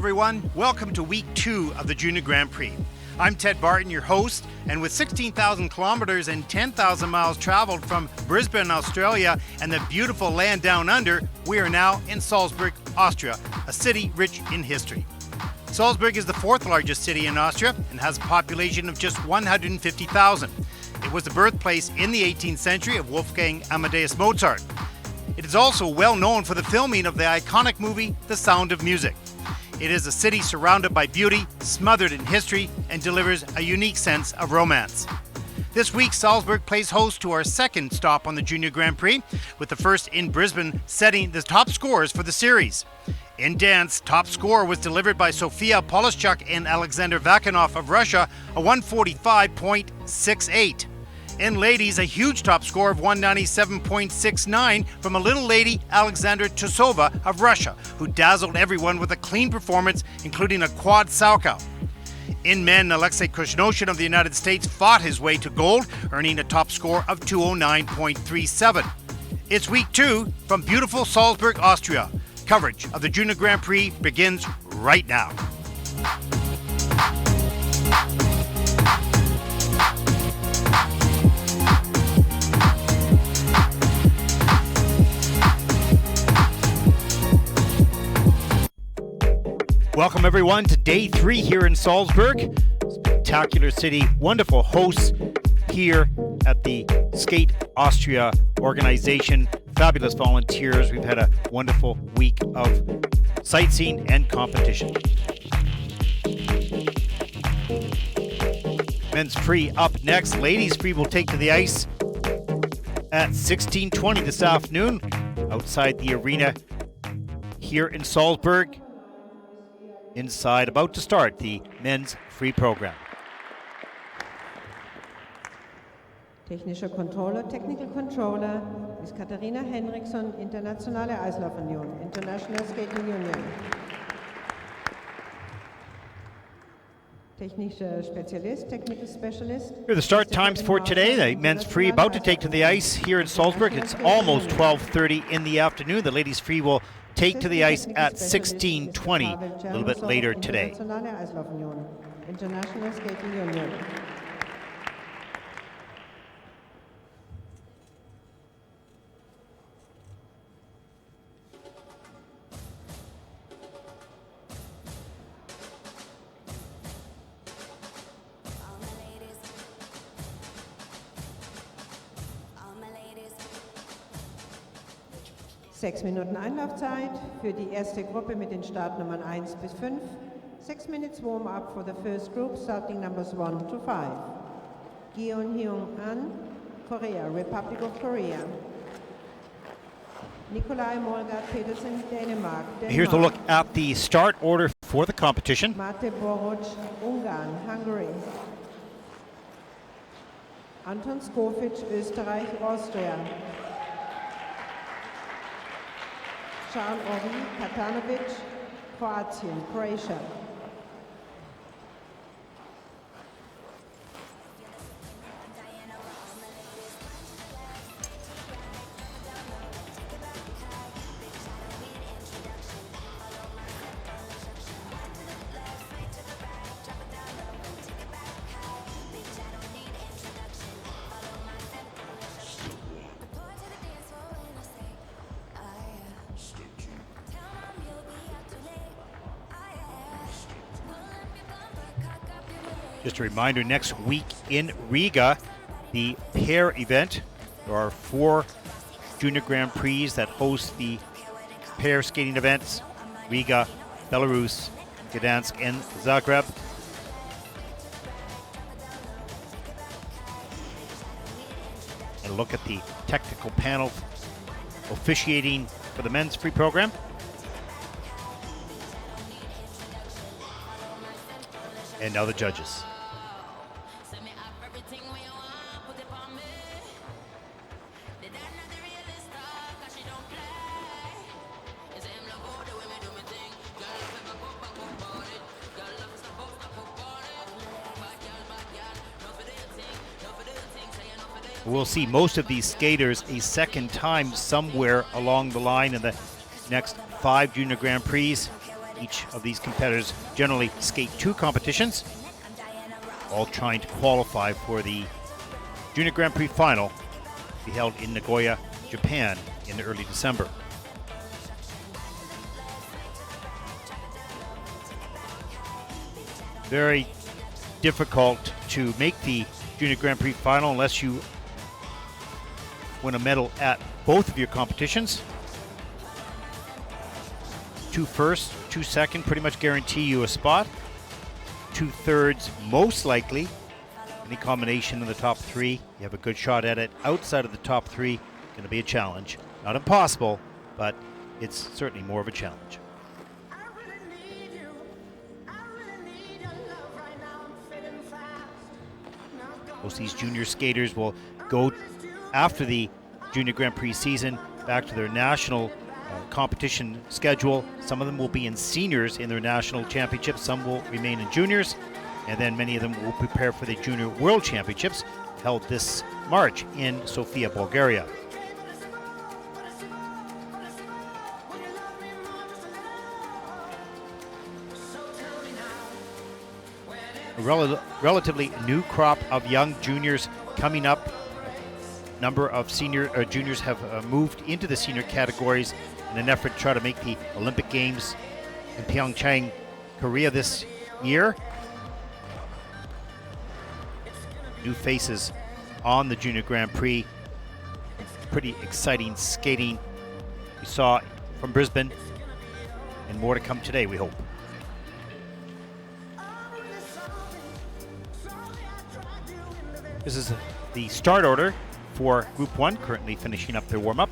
everyone. Welcome to week 2 of the Junior Grand Prix. I'm Ted Barton, your host, and with 16,000 kilometers and 10,000 miles traveled from Brisbane, Australia, and the beautiful land down under, we are now in Salzburg, Austria, a city rich in history. Salzburg is the 4th largest city in Austria and has a population of just 150,000. It was the birthplace in the 18th century of Wolfgang Amadeus Mozart. It is also well known for the filming of the iconic movie The Sound of Music. It is a city surrounded by beauty, smothered in history, and delivers a unique sense of romance. This week, Salzburg plays host to our second stop on the Junior Grand Prix, with the first in Brisbane setting the top scores for the series. In dance, top score was delivered by Sofia Polishchuk and Alexander Vakanov of Russia, a 145.68. In ladies, a huge top score of 197.69 from a little lady, Alexandra Tusova of Russia, who dazzled everyone with a clean performance, including a quad Salchow. In men, Alexei Kushnoshin of the United States fought his way to gold, earning a top score of 209.37. It's week 2 from beautiful Salzburg, Austria. Coverage of the Junior Grand Prix begins right now. Welcome everyone to day 3 here in Salzburg. Spectacular city, wonderful hosts here at the Skate Austria organization. Fabulous volunteers. We've had a wonderful week of sightseeing and competition. Men's free up next. Ladies free will take to the ice at 16:20 this afternoon outside the arena here in Salzburg. Inside, about to start the men's free program. Technischer Controller, Technical Controller ist Katharina Henriksson, Internationale Eislaufunion, International Skating Union. Technischer Spezialist, Technical Specialist. Here are the start times for today. The men's free about to take to the ice here in Salzburg. It's almost 12:30 in the afternoon. The ladies free will take to the ice at 16:20, a little bit later today. International Skating Union. Sechs Minuten Einlaufzeit für die erste Gruppe mit den Startnummern 1 bis 5. 6 minutes warm-up for the first group, starting numbers 1 to 5. Gyeonghyun-an, Korea, Republic of Korea. Nicolai Majorov, Denmark. Here's a look at the start order for the competition. Matias Boer, Ungarn, Hungary. Anton Zhitkov, Österreich, Austria. Katanovic, Kroatien, Croatia. Just a reminder, next week in Riga, the pair event. There are 4 Junior Grand Prix that host the pair skating events. Riga, Belarus, Gdansk, and Zagreb. And a look at the technical panel officiating for the men's free program. And now the judges. We'll see most of these skaters a second time somewhere along the line in the next 5 Junior Grand Prix. Each of these competitors generally skate 2 competitions, all trying to qualify for the Junior Grand Prix final to be held in Nagoya, Japan in early December. Very difficult to make the Junior Grand Prix final unless you win a medal at both of your competitions. 2 first, 2 second pretty much guarantee you a spot. 2 thirds most likely. Any combination of the top 3, you have a good shot at it. Outside of the top 3, going to be a challenge. Not impossible, but it's certainly more of a challenge. Most of these junior skaters will go after the Junior Grand Prix season back to their national competition schedule. Some of them will be in seniors in their national championships. Some will remain in juniors. And then many of them will prepare for the Junior World Championships held this March in Sofia, Bulgaria. A relatively new crop of young juniors coming up. Number of juniors have moved into the senior categories in an effort to try to make the Olympic Games in Pyeongchang, Korea this year. New faces on the Junior Grand Prix. Pretty exciting skating we saw from Brisbane, and more to come today, we hope. This is the start order for Group 1, currently finishing up their warm-up.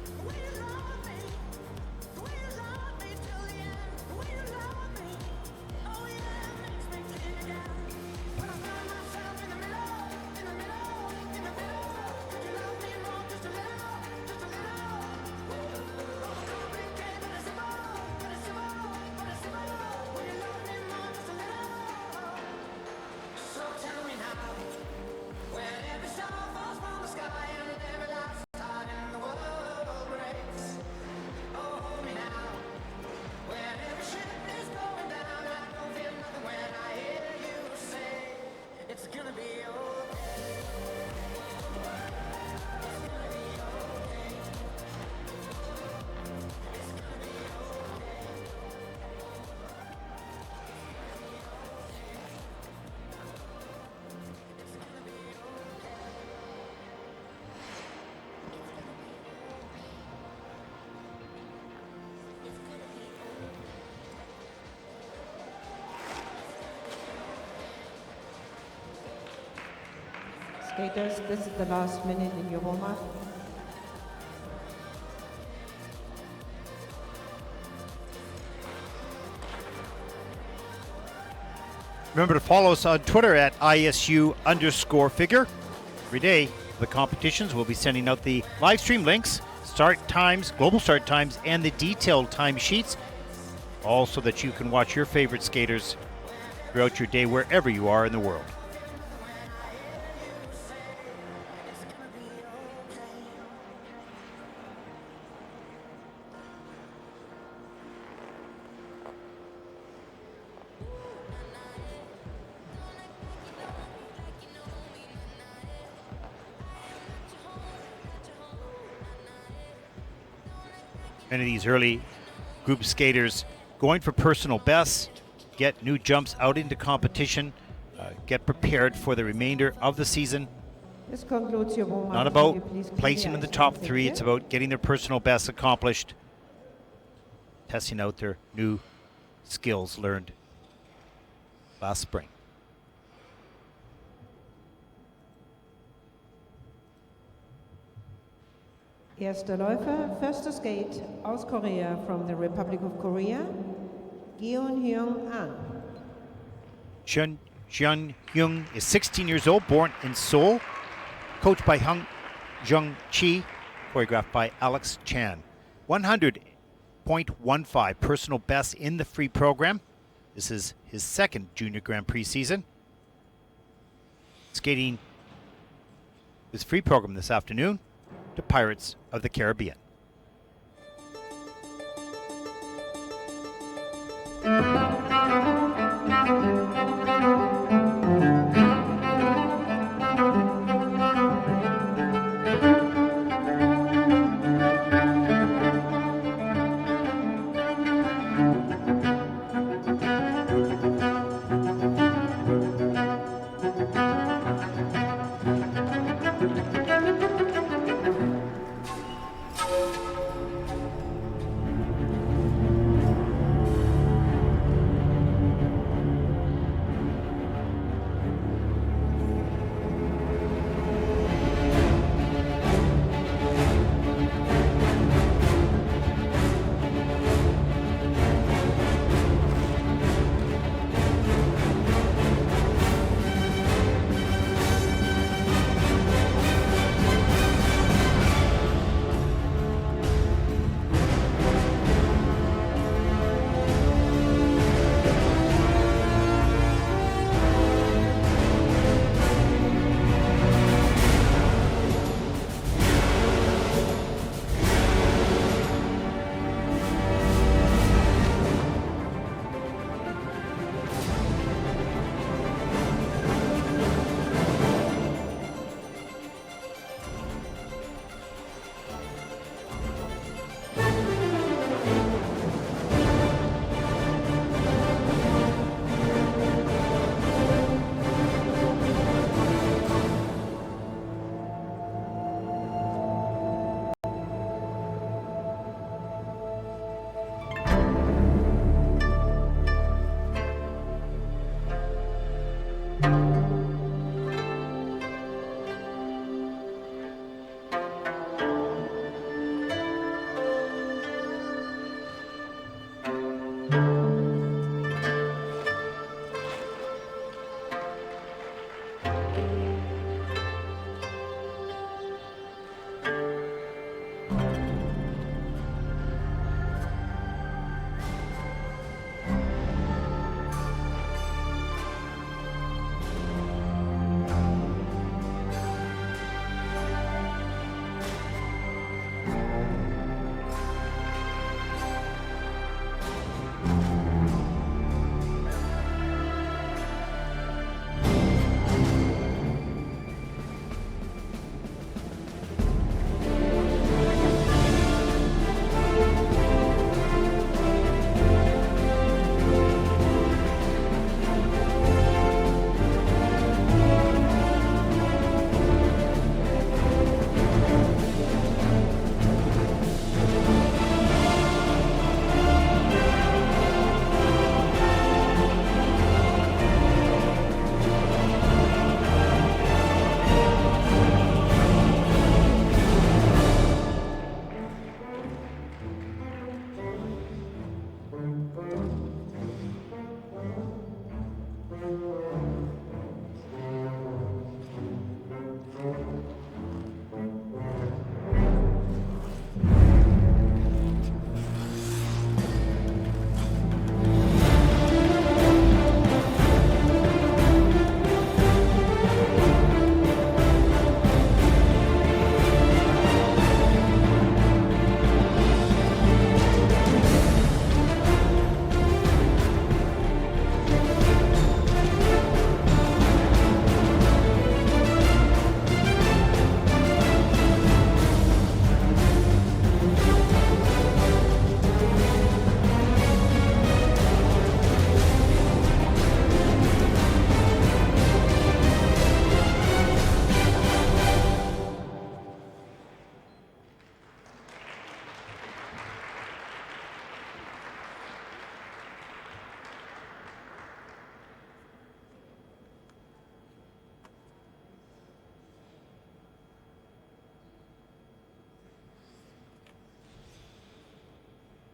Skaters, this is the last minute in your warm-up. Remember to follow us on Twitter at ISU_figure. Every day, the competitions will be sending out the live stream links, start times, global start times, and the detailed time sheets, all so that you can watch your favorite skaters throughout your day wherever you are in the world. Many of these early group skaters going for personal bests, get new jumps out into competition, get prepared for the remainder of the season. This concludes your warm-up. Not about placing in the top 3, it's about getting their personal bests accomplished, testing out their new skills learned last spring. Erster Läufer, first to skate aus Korea from the Republic of Korea, Geun-hyung An. Geun-hyung is 16 years old, born in Seoul, coached by Hung Jung-chi, choreographed by Alex Chan. 100.15 personal best in the free program. This is his second Junior Grand Prix season. Skating his free program this afternoon to Pirates of the Caribbean.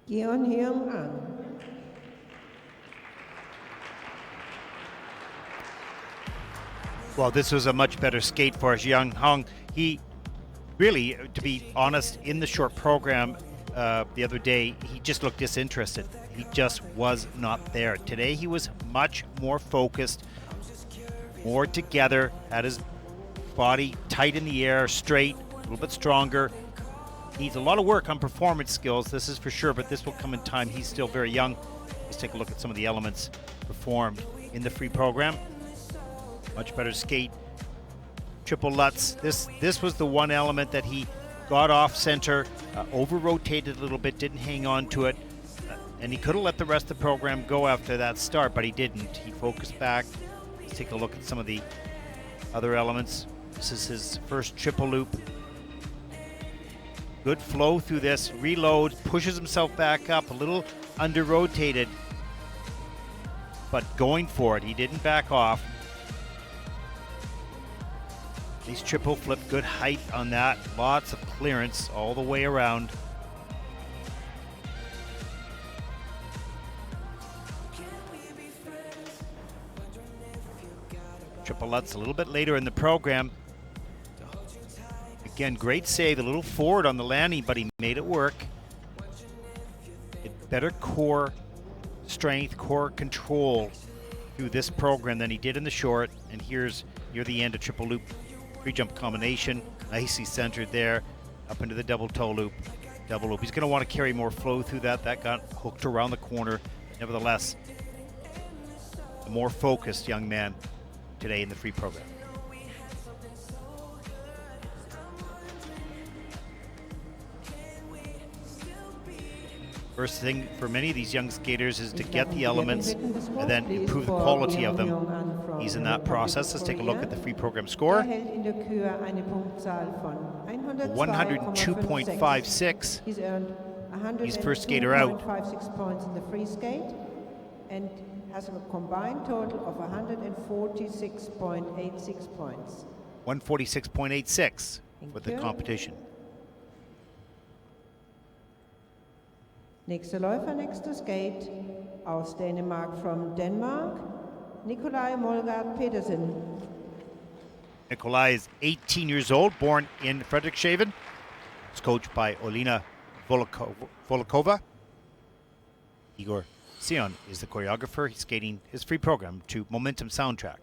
Geon Hyung An. Well, this was a much better skate for us. Young Hong, he really, to be honest, in the short program the other day, he just looked disinterested. He just was not there. Today he was much more focused, more together, had his body tight in the air, straight, a little bit stronger. Needs a lot of work on performance skills, this is for sure, but this will come in time. He's still very young. Let's take a look at some of the elements performed in the free program. Much better skate. Triple Lutz. This was the one element that he got off center, over-rotated a little bit, didn't hang on to it, and he could have let the rest of the program go after that start, but he didn't. He focused back. Let's take a look at some of the other elements. This is his first triple loop. Good flow through this, reload, pushes himself back up, a little under-rotated, but going for it. He didn't back off. These triple flip, good height on that. Lots of clearance all the way around. Triple Lutz a little bit later in the program. Again, great save, a little forward on the landing, but he made it work. Better core strength, core control through this program than he did in the short. And here's near the end a triple loop. Free jump combination, nicely centered there, up into the double toe loop, double loop. He's going to want to carry more flow through that. That got hooked around the corner. Nevertheless, a more focused young man today in the free program. First thing for many of these young skaters is to get the elements and then improve the quality of them. He's in that process. Let's take a look at the free program score. 102.56. He's first skater out. 56 points in the free skate and has a combined total of 146.86 points. 146.86 for the competition. Nächster Läufer, nächster skate, aus Dänemark from Denmark, Nicolai Majorov. Nicolai is 18 years old, born in Frederikshavn. He's coached by Olena Volokova. Igor Samohin is the choreographer. He's skating his free program to Momentum soundtrack.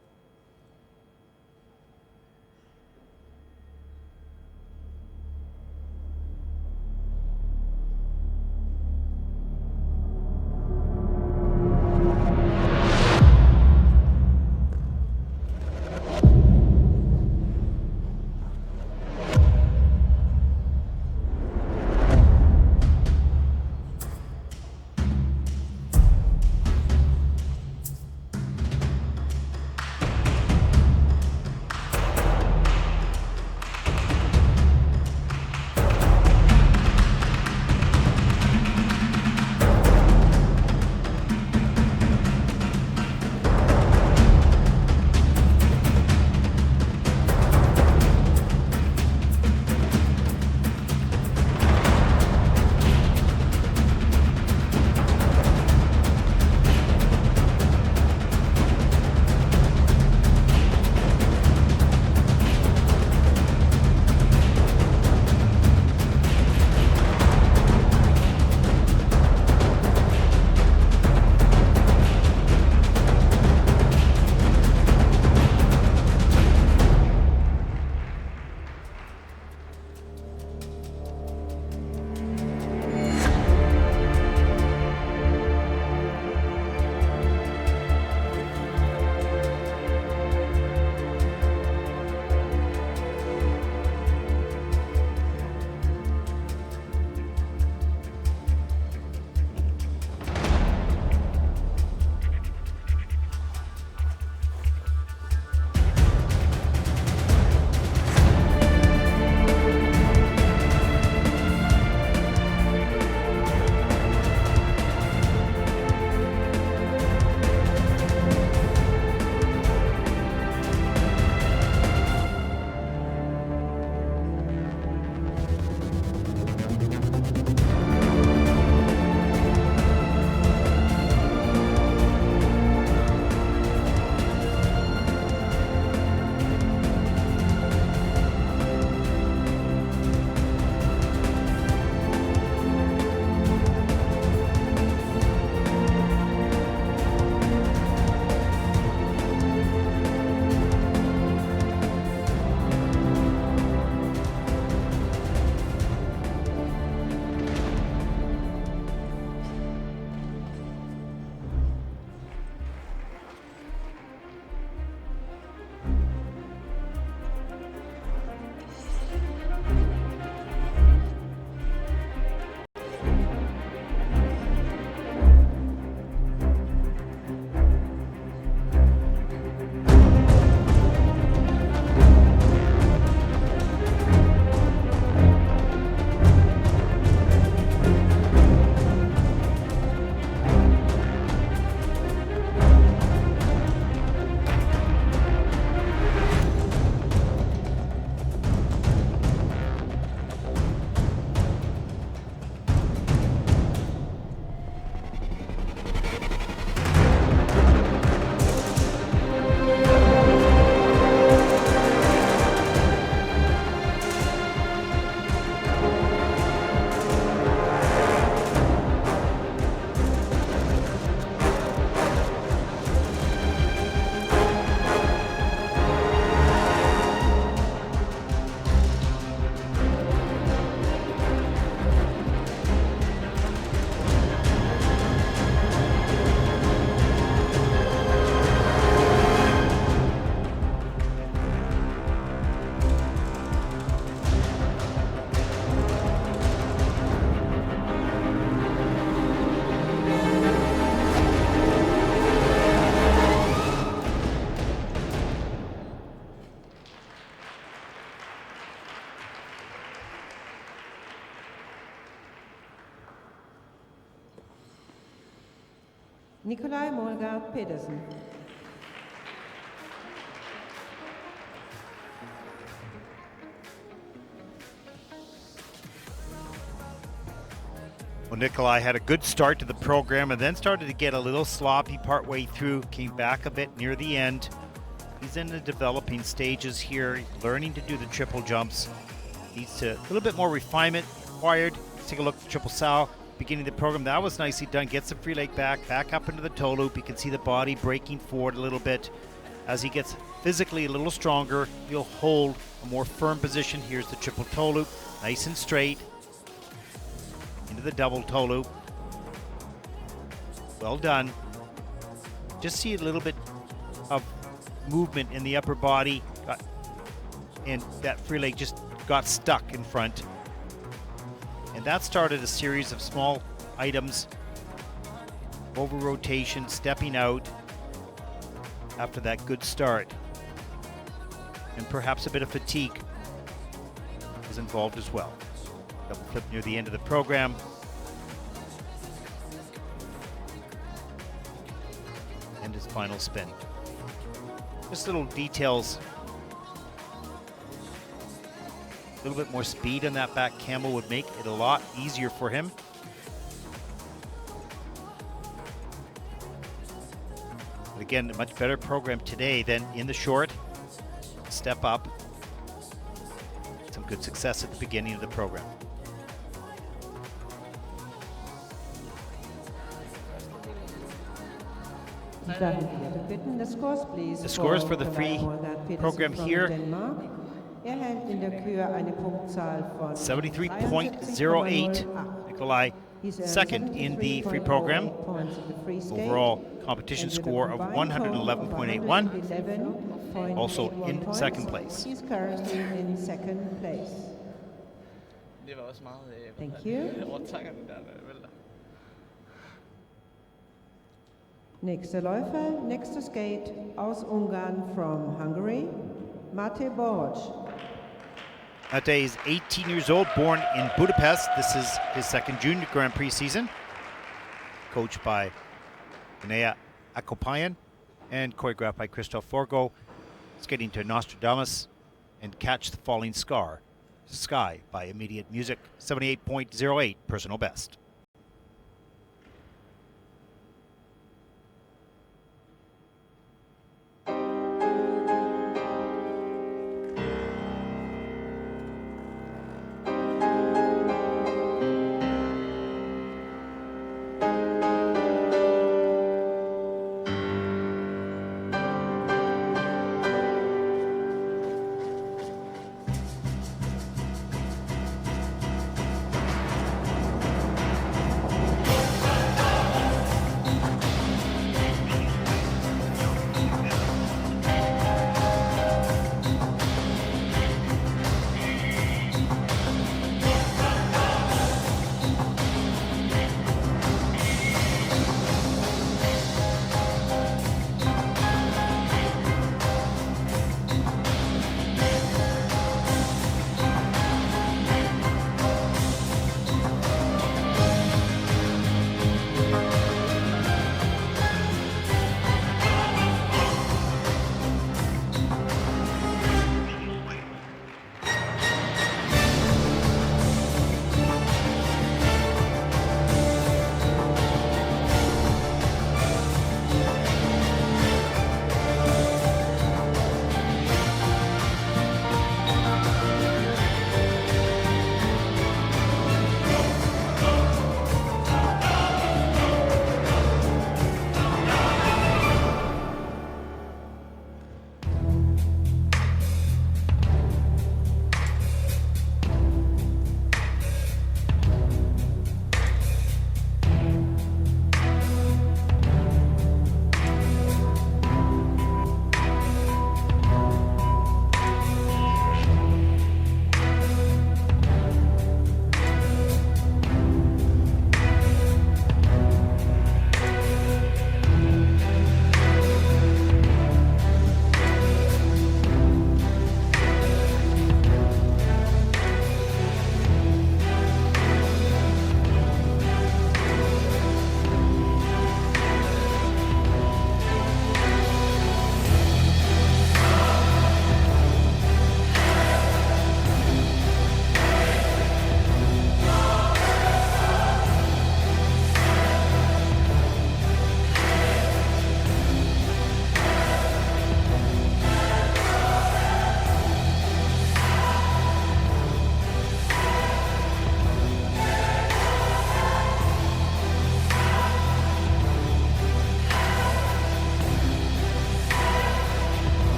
Nicolai Majorov. Well, Nicolai had a good start to the program and then started to get a little sloppy partway through, came back a bit near the end. He's in the developing stages here, learning to do the triple jumps. Needs a little bit more refinement required. Let's take a look at the triple sow. Beginning of the program, that was nicely done. Gets the free leg back up into the toe loop. You can see the body breaking forward a little bit. As he gets physically a little stronger, he'll hold a more firm position. Here's the triple toe loop, nice and straight. Into the double toe loop. Well done. Just see a little bit of movement in the upper body, and that free leg just got stuck in front. And that started a series of small items, over rotation, stepping out after that good start. And perhaps a bit of fatigue is involved as well. Double flip near the end of the program. And his final spin. Just little details. A little bit more speed on that back camel would make it a lot easier for him. But again, a much better program today than in the short. Step up. Some good success at the beginning of the program. The scores, please. The scores for the free program here. 73.08. Nicolai second in the free program. Overall competition score of 111.81. Also in second place. He's currently in second place. Thank you. Nächster Läufer, nächster skate aus Ungarn from Hungary, Matias Boer. Mate is 18 years old, born in Budapest. This is his second junior Grand Prix season. Coached by Nika Egadze and choreographed by Christoph Forgo. Skating to Nostradamus and Catch the Falling Sky by Immediate Music. 78.08 personal best.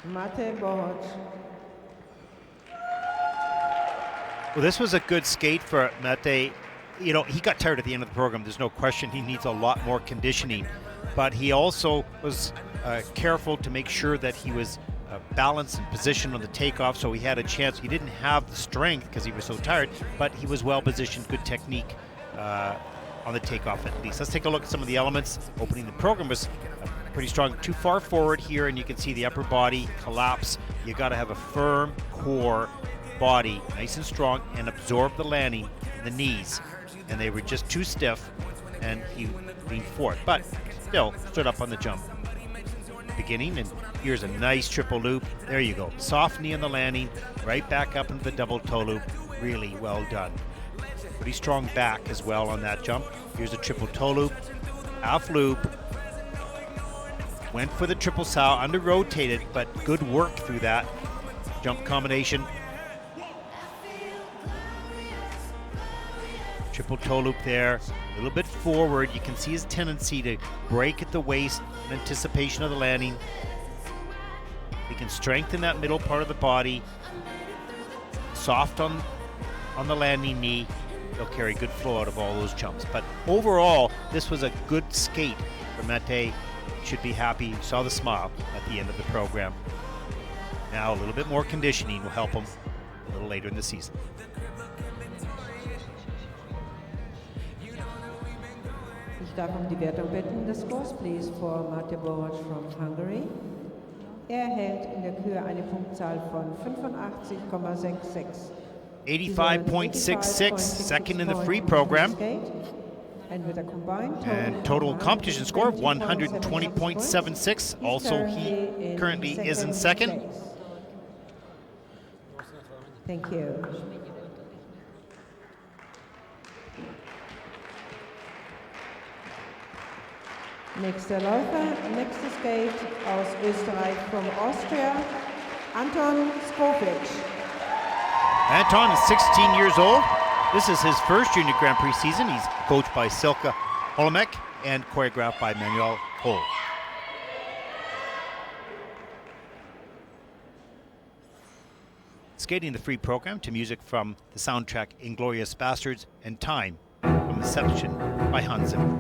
Mate Boer. Well, this was a good skate for Mate. You know, he got tired at the end of the program. There's no question he needs a lot more conditioning. But he also was careful to make sure that he was balanced and positioned on the takeoff, so he had a chance. He didn't have the strength because he was so tired, but he was well positioned, good technique on the takeoff at least. Let's take a look at some of the elements. Opening the program was pretty strong. Too far forward here, and you can see the upper body collapse. You got to have a firm core body, nice and strong, and absorb the landing in the knees. And they were just too stiff, and he leaned forward, but still stood up on the jump. Beginning, and here's a nice triple loop. There you go. Soft knee on the landing, right back up into the double toe loop. Really well done. Pretty strong back as well on that jump. Here's a triple toe loop, half loop. Went for the triple sow, under rotated, but good work through that jump combination. Triple toe loop there, a little bit forward. You can see his tendency to break at the waist in anticipation of the landing. He can strengthen that middle part of the body. Soft on the landing knee. He'll carry good flow out of all those jumps. But overall, this was a good skate for Mate. Should be happy. Saw the smile at the end of the program. Now a little bit more conditioning will help him a little later in the season. Ich darf die Wertung bitten. The scores, please, for Mate Boer from Hungary. Erhält in der Kür eine Punktzahl von 85,66. 85.66, second in the free program. And total competition score of 120.76. Also, he currently is in second. Thank you. Nächster Läufer, nächster Skate aus Österreich from Austria, Anton Zhitkov. Anton is 16 years old. This is his first Junior Grand Prix season. He's coached by Silke Holomek and choreographed by Manuel Hol. Skating the free program to music from the soundtrack Inglourious Basterds and Time from the section by Hans Zimmer.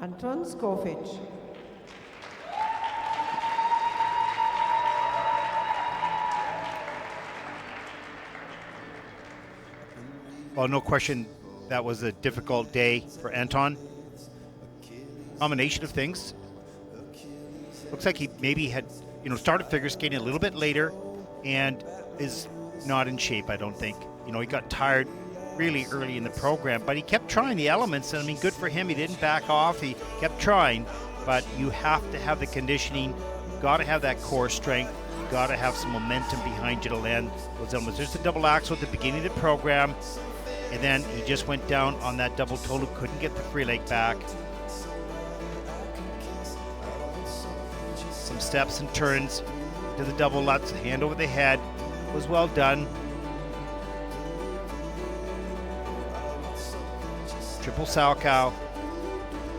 Anton Zhitkov. Well, no question, that was a difficult day for Anton. Combination of things. Looks like he maybe had, started figure skating a little bit later and is not in shape, I don't think. He got tired really early in the program, but he kept trying the elements, and good for him. He didn't back off. He kept trying, but you have to have the conditioning. You've got to have that core strength. You've got to have some momentum behind you to land those elements. There's a double axel at the beginning of the program, and then he just went down on that double toe loop, couldn't get the free leg back. Some steps and turns to the double lutz, hand over the head, was well done. Triple Salchow,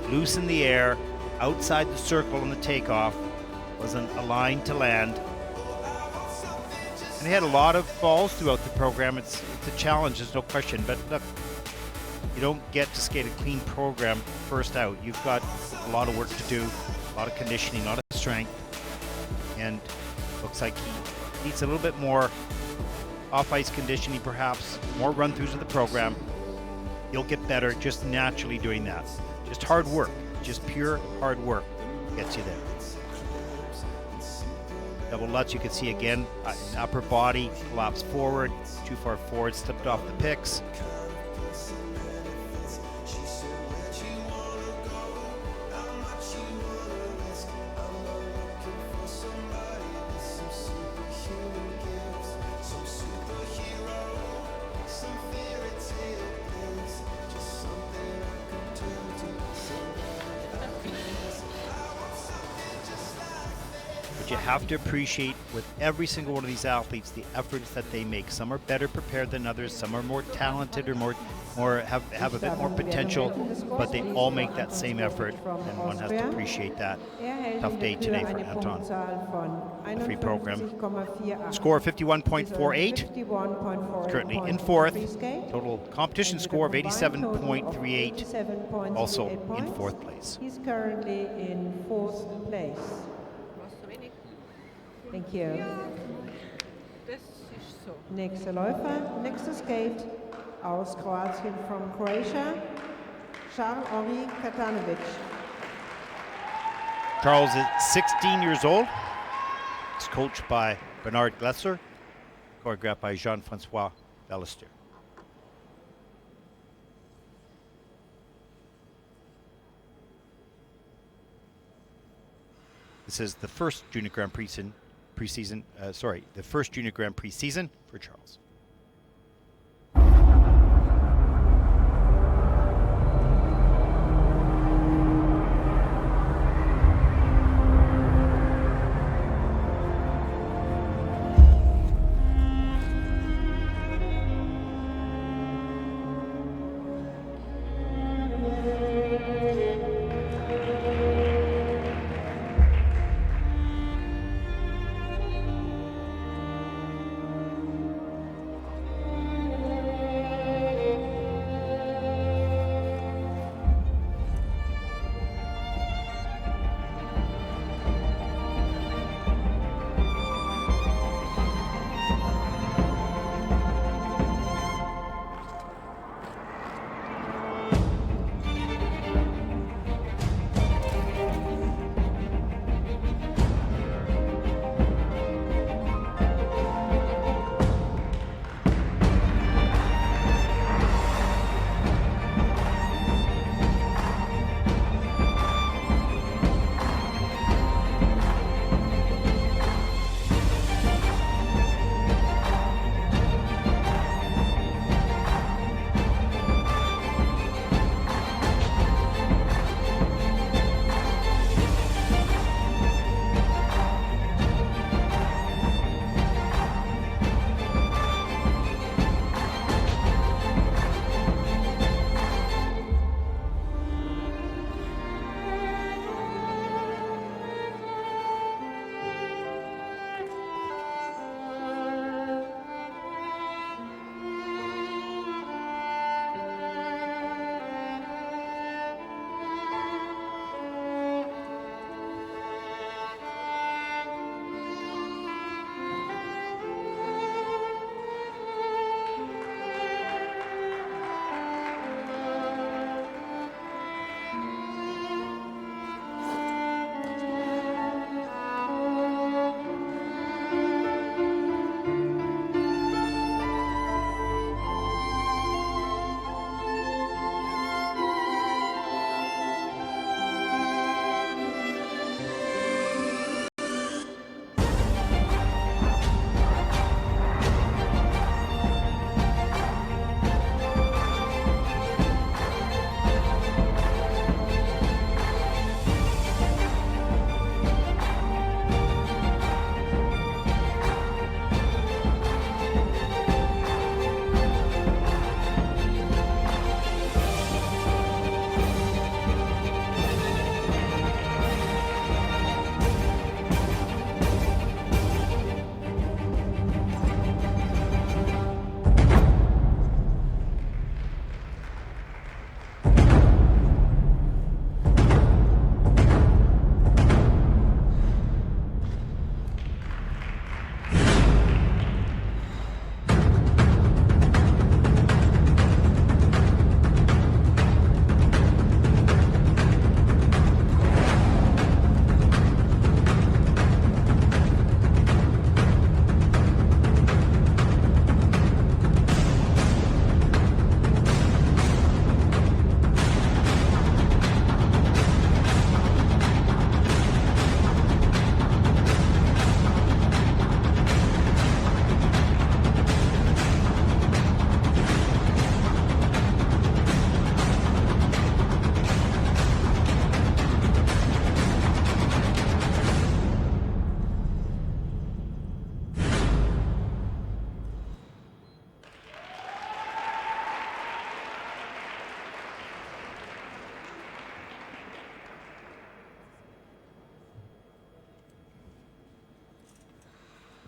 loose in the air, outside the circle on the takeoff, wasn't aligned to land. And he had a lot of falls throughout the program. It's a challenge, there's no question, but look, you don't get to skate a clean program first out. You've got a lot of work to do, a lot of conditioning, a lot of strength, and looks like he needs a little bit more off-ice conditioning, perhaps, more run-throughs of the program. You'll get better just naturally doing that. Just hard work, just pure hard work gets you there. Double lutz, you can see again, upper body collapsed forward, too far forward, slipped off the picks. You have to appreciate with every single one of these athletes the efforts that they make. Some are better prepared than others, some are more talented or more have a bit more potential, but they all make that same effort, and one has to appreciate that. Tough day today for Anton. The free program. Score 51.48. Currently in fourth. Total competition score of 87.38. Also in fourth place. He's currently in fourth place. Thank you. Nächster Läufer, nächster Skate aus Kroatien from Croatia, Charles-Henri Katanovic. Charles is 16 years old. He's coached by Bernard Glesser, choreographed by Jean-Francois Ballester. This is the first Junior Grand Prix the first Junior Grand Prix season for Charles.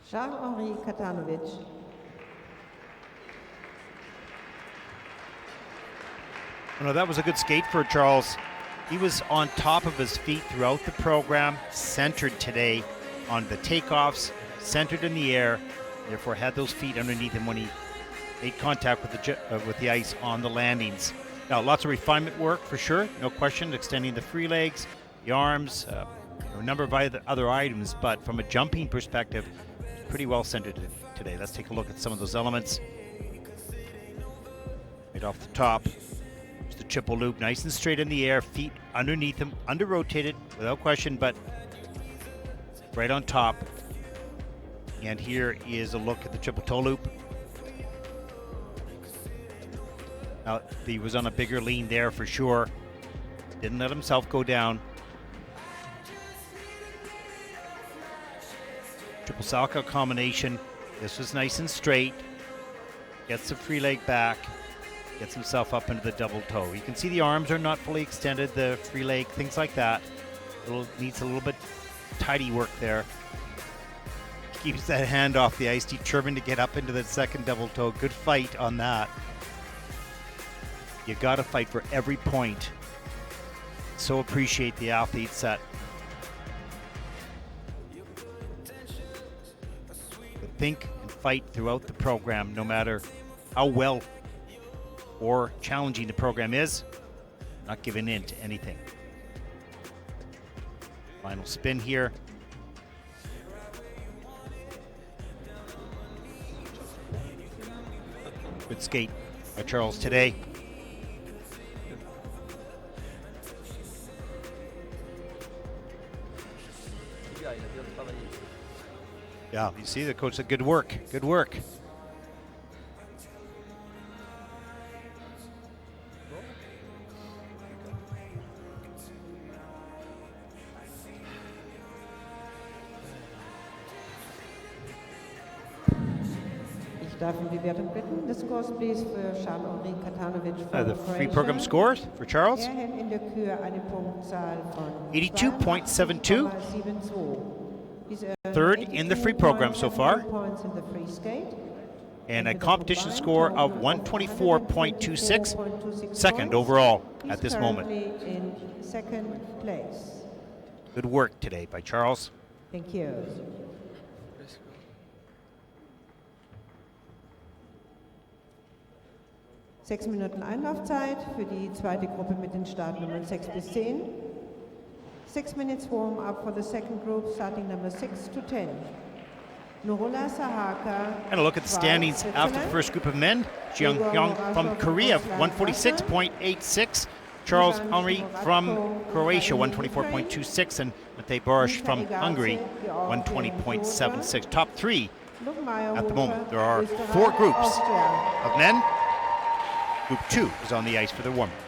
Charles-Henri Katanovic. No, that was a good skate for Charles. He was on top of his feet throughout the program, centered today on the takeoffs, centered in the air, therefore had those feet underneath him when he made contact with the ice on the landings. Now, lots of refinement work for sure, no question, extending the free legs, the arms, a number of other items, but from a jumping perspective, pretty well centered today. Let's take a look at some of those elements. Right off the top, there's the triple loop, nice and straight in the air, feet underneath him, under-rotated, without question, but right on top. And here is a look at the triple toe loop. Now, he was on a bigger lean there for sure. Didn't let himself go down. Triple Salchow combination. This was nice and straight. Gets the free leg back. Gets himself up into the double toe. You can see the arms are not fully extended, the free leg, things like that. Needs a little bit tidy work there. Keeps that hand off the ice, determined to get up into the second double toe. Good fight on that. You got to fight for every point. So appreciate the athletes that think and fight throughout the program, no matter how well or challenging the program is, not giving in to anything. Final spin here. Good skate by Charles today. Yeah, you see the coach said good work, good work. Ich darf um die Wertung bitten. The scores please für Charles-Henri Katanovic from The free program scores for Charles. Er hält in der Kür eine Punktzahl von 82.72. 82.72. Third in the free program so far. Points in the free skate. And a competition score of 124.26. Second overall at this moment. In second place. Good work today by Charles. Thank you. Sechs Minuten Einlaufzeit für die zweite Gruppe mit den Startnummern 6 bis 10. 6 minutes warm up for the second group, starting number 6 to 10. Norola Sahaka. And a look at the standings after the first group of men. Jiang Hyung from Korea, 146.86. Charles Henry from Croatia, 124.26. And Matias Boer from Hungary, 120.76. Top three at the moment. There are 4 groups of men. Group 2 is on the ice for their warm-up.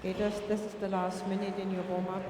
Skaters, this is the last minute in your warm-up.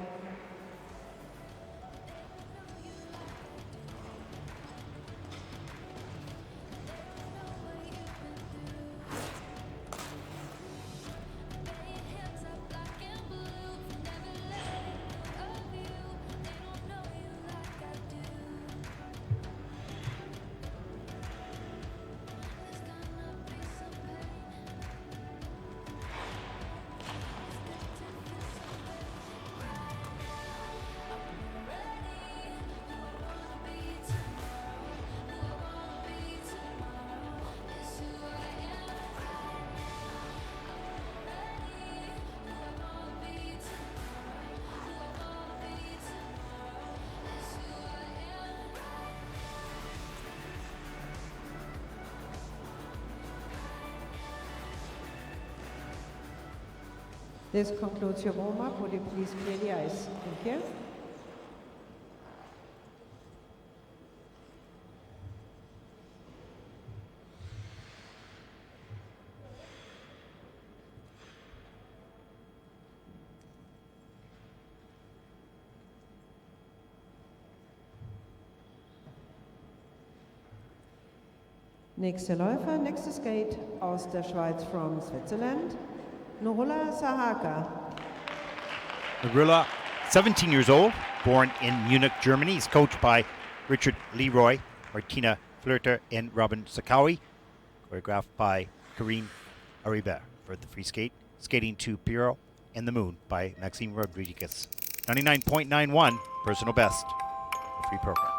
This concludes your warm-up. Would you please clear the ice? Thank you. Nächster Läufer, nächster Skate aus der Schweiz from Switzerland, Nicolai Majorov. Nicolai, 17 years old, born in Munich, Germany. He's coached by Richard Leroy, Martina Flirter, and Robin Sakawi. Choreographed by Karim Aribe for the free skate. Skating to Piero and the Moon by Maxime Rodriguez. 99.91 personal best. The free program.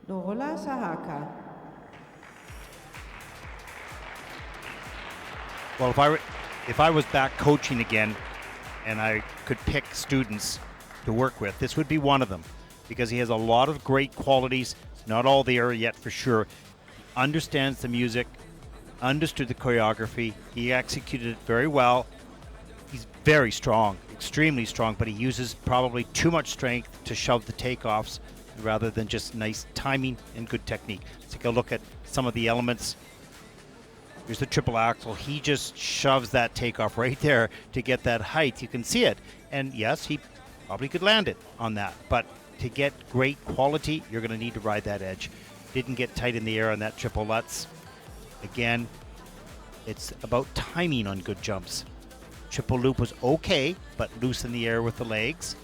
Nicolai Majorov. Well, if I was back coaching again and I could pick students to work with, this would be one of them, because he has a lot of great qualities. Not all there yet for sure. He understands the music, understood the choreography. He executed it very well. He's very strong, extremely strong, but he uses probably too much strength to shove the takeoffs rather than just nice timing and good technique. Let's take a look at some of the elements. Here's the triple axel. He just shoves that takeoff right there to get that height. You can see it. And yes, he probably could land it on that. But to get great quality, you're going to need to ride that edge. Didn't get tight in the air on that triple Lutz. Again, it's about timing on good jumps. Triple loop was okay, but loose in the air with the legs.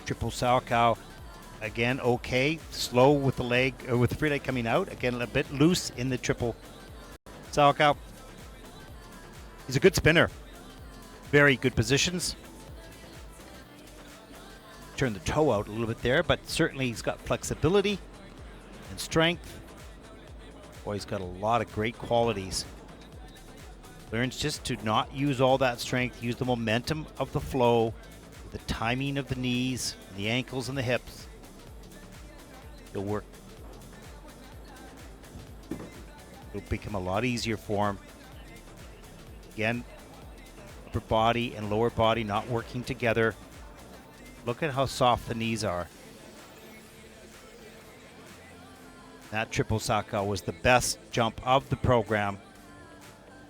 Triple Salchow, again okay, slow with the leg, with the free leg coming out. Again, a bit loose in the triple Salchow. He's a good spinner. Very good positions. Turn the toe out a little bit there, but certainly he's got flexibility and strength. Boy, he's got a lot of great qualities. Learns just to not use all that strength, use the momentum of the flow, the timing of the knees, the ankles, and the hips. It'll work. It'll become a lot easier for him. Again, upper body and lower body not working together. Look at how soft the knees are. That triple Salchow was the best jump of the program.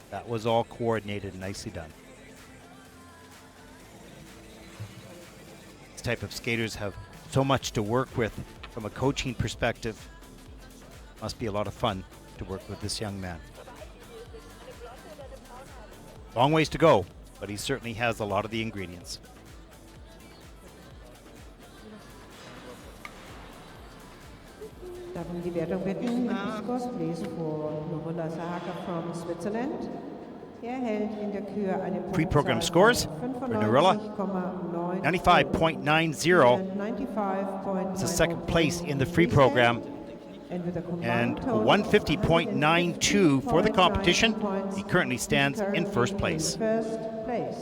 That was all coordinated and nicely done. This type of skaters have so much to work with from a coaching perspective. Must be a lot of fun to work with this young man. Long ways to go, but he certainly has a lot of the ingredients. Darf um die Wertung bitten, mit dem Scores please for Nicolai Majorov from Switzerland. Er hält in der Kür eine Pre-program scores for Nurilla, 95.90. It's the second place in the free program. And 150.92 for the competition. He currently stands in first place. Thank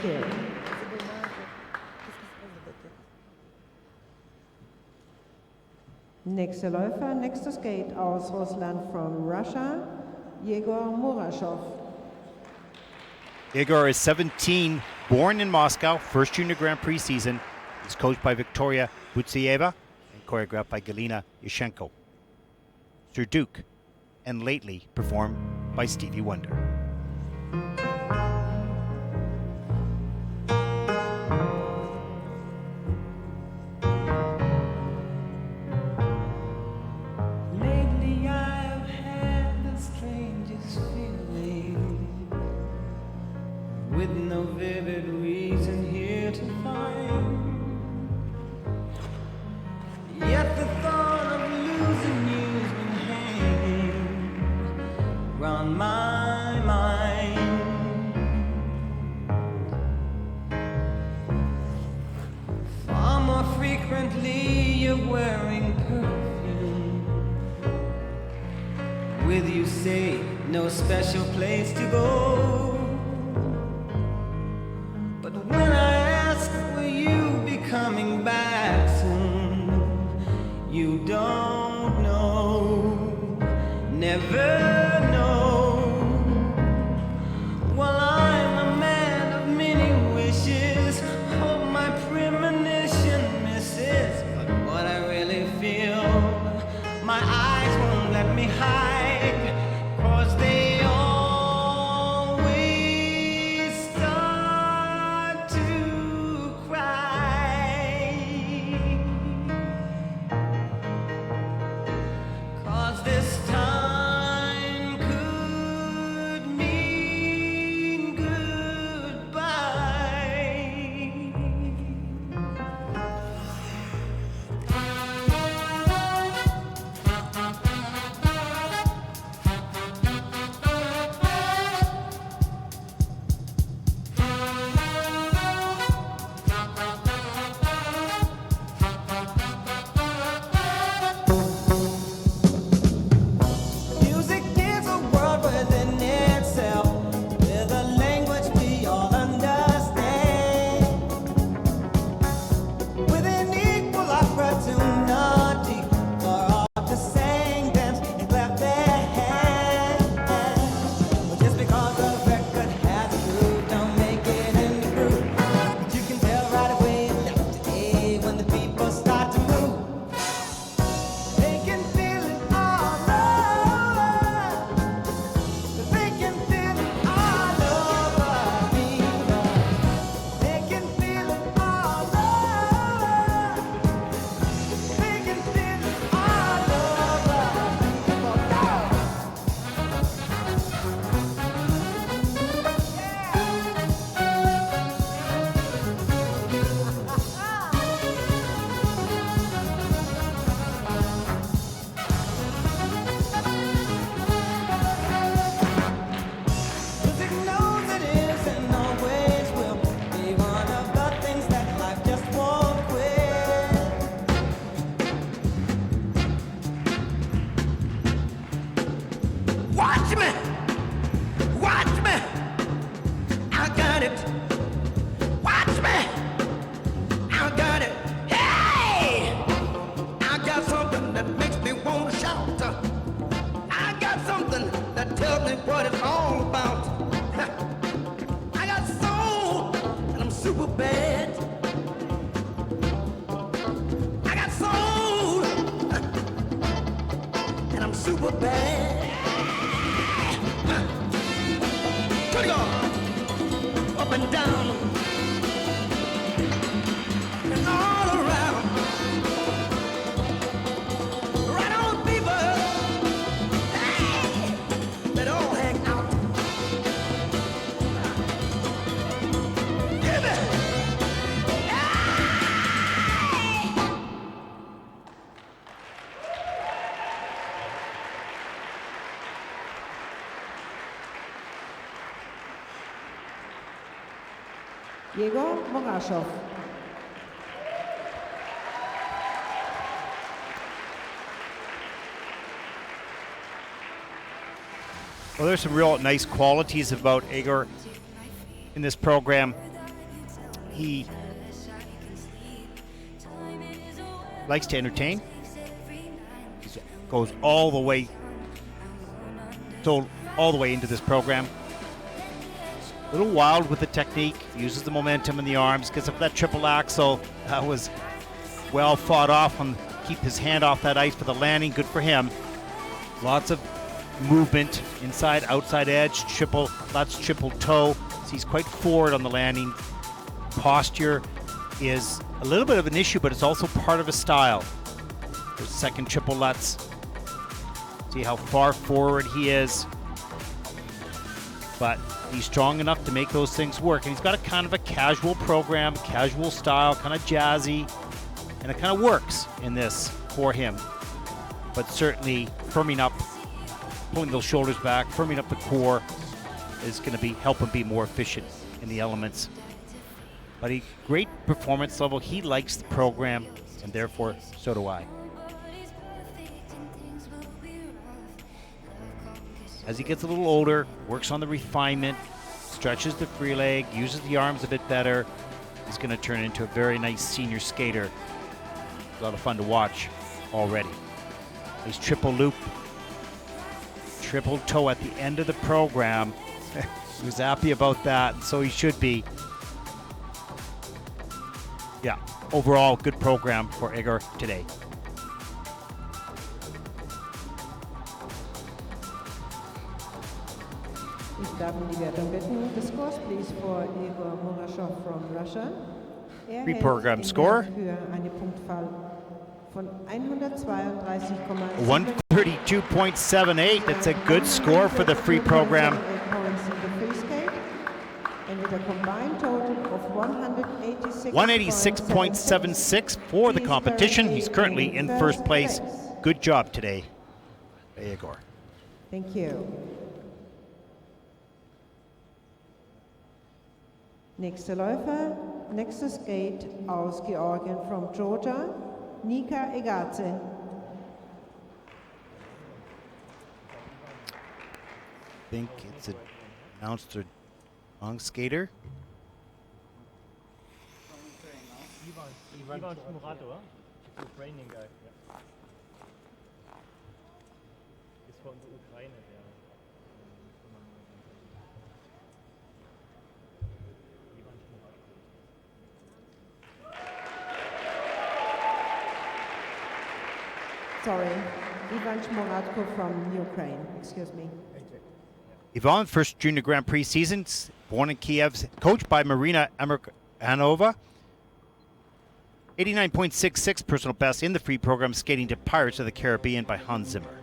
you. Nächster Läufer, nächster Skate aus Russland from Russia, Igor Samohin. Igor is 17, born in Moscow, first Junior Grand Prix season. He's coached by Victoria Butsieva and choreographed by Galina Yushenko. Sir Duke, and lately performed by Stevie Wonder. With no vivid reason here to find, yet the thought of losing you's been hanging round my mind. Far more frequently you're wearing perfume. With you say no special place to go. When I ask, will you be coming back soon? You don't know, never know. Well, I'm a man of many wishes, hope my premonition misses. But what I really feel, my eyes won't let me hide, 'cause they this time super bad. I got soul, and I'm super bad. Turn it on, up and down, and all around. Right on, people, hey, let all hang out. Give it. Igor Samohin. Well, there's some real nice qualities about Igor in this program. He likes to entertain. He goes all the way into this program. A little wild with the technique, uses the momentum in the arms, gets up that triple axel. That was well fought off on keep his hand off that ice for the landing. Good for him. Lots of movement, inside, outside edge, that's triple toe. So he's quite forward on the landing. Posture is a little bit of an issue, but it's also part of his style. There's second triple lutz. See how far forward he is. But he's strong enough to make those things work. And he's got a kind of a casual program, casual style, kind of jazzy. And it kind of works in this for him. But certainly firming up, pulling those shoulders back, firming up the core is going to help him be more efficient in the elements. But a great performance level. He likes the program, and therefore so do I. As he gets a little older, works on the refinement, stretches the free leg, uses the arms a bit better, he's going to turn into a very nice senior skater. A lot of fun to watch already. He's triple loop, triple toe at the end of the program. He was happy about that, and so he should be. Yeah, overall, good program for Igor today. Ich darf um die Wertung bitten. The scores, please, for Igor Samohin from Russia. Pre-program score. Für eine Punktzahl von 132,78. 132.78. That's a good score for the free program. And with a combined total of 186.76 for the competition. He's currently in first place. Good job today, Igor. Thank you. Nächster Läufer, nächster Skate aus Georgien from Georgia, Nika Egadze. I think it's announced a long skater. Ivan Shmuratko, Ukrainian guy. Ist von der Ukraine, der. Sorry, Ivan Shmuratko from Ukraine, excuse me. Ivan, first Junior Grand Prix season, born in Kiev, coached by Marina Amirkanova. 89.66 personal best in the free program, skating to Pirates of the Caribbean by Hans Zimmer.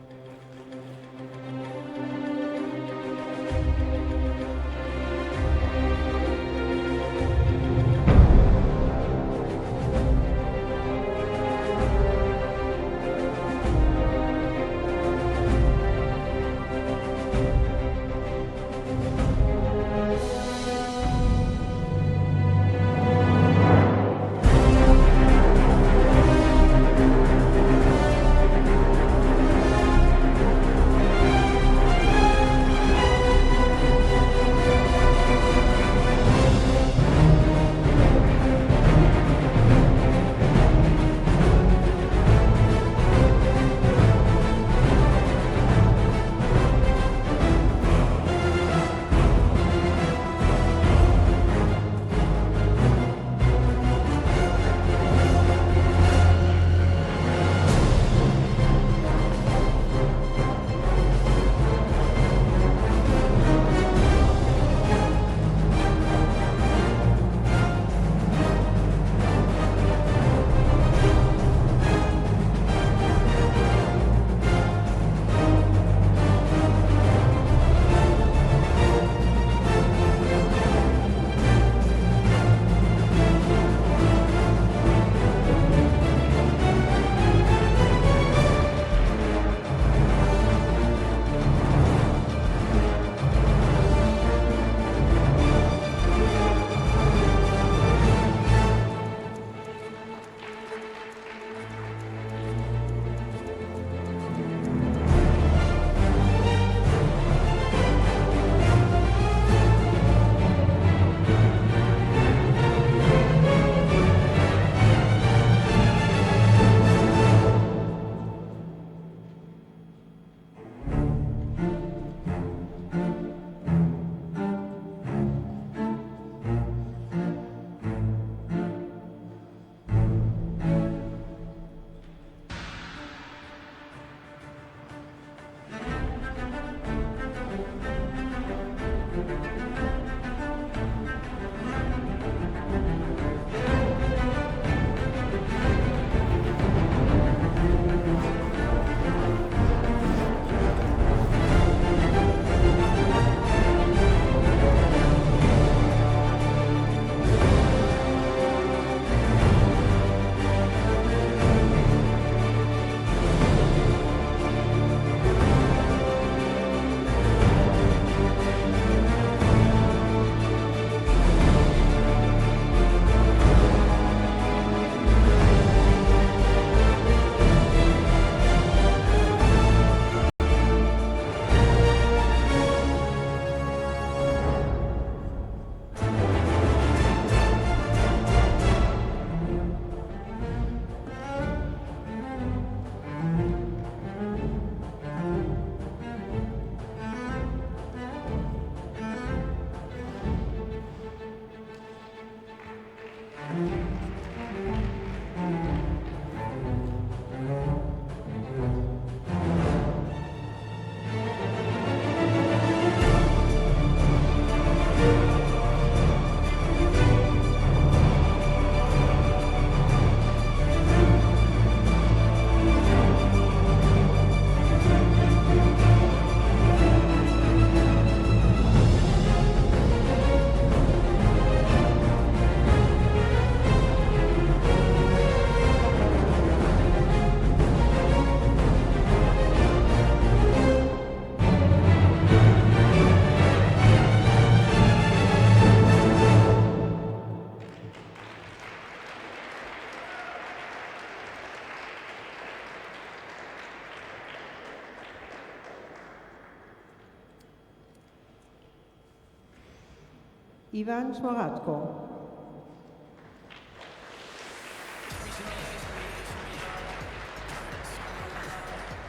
Ivan Shmuratko.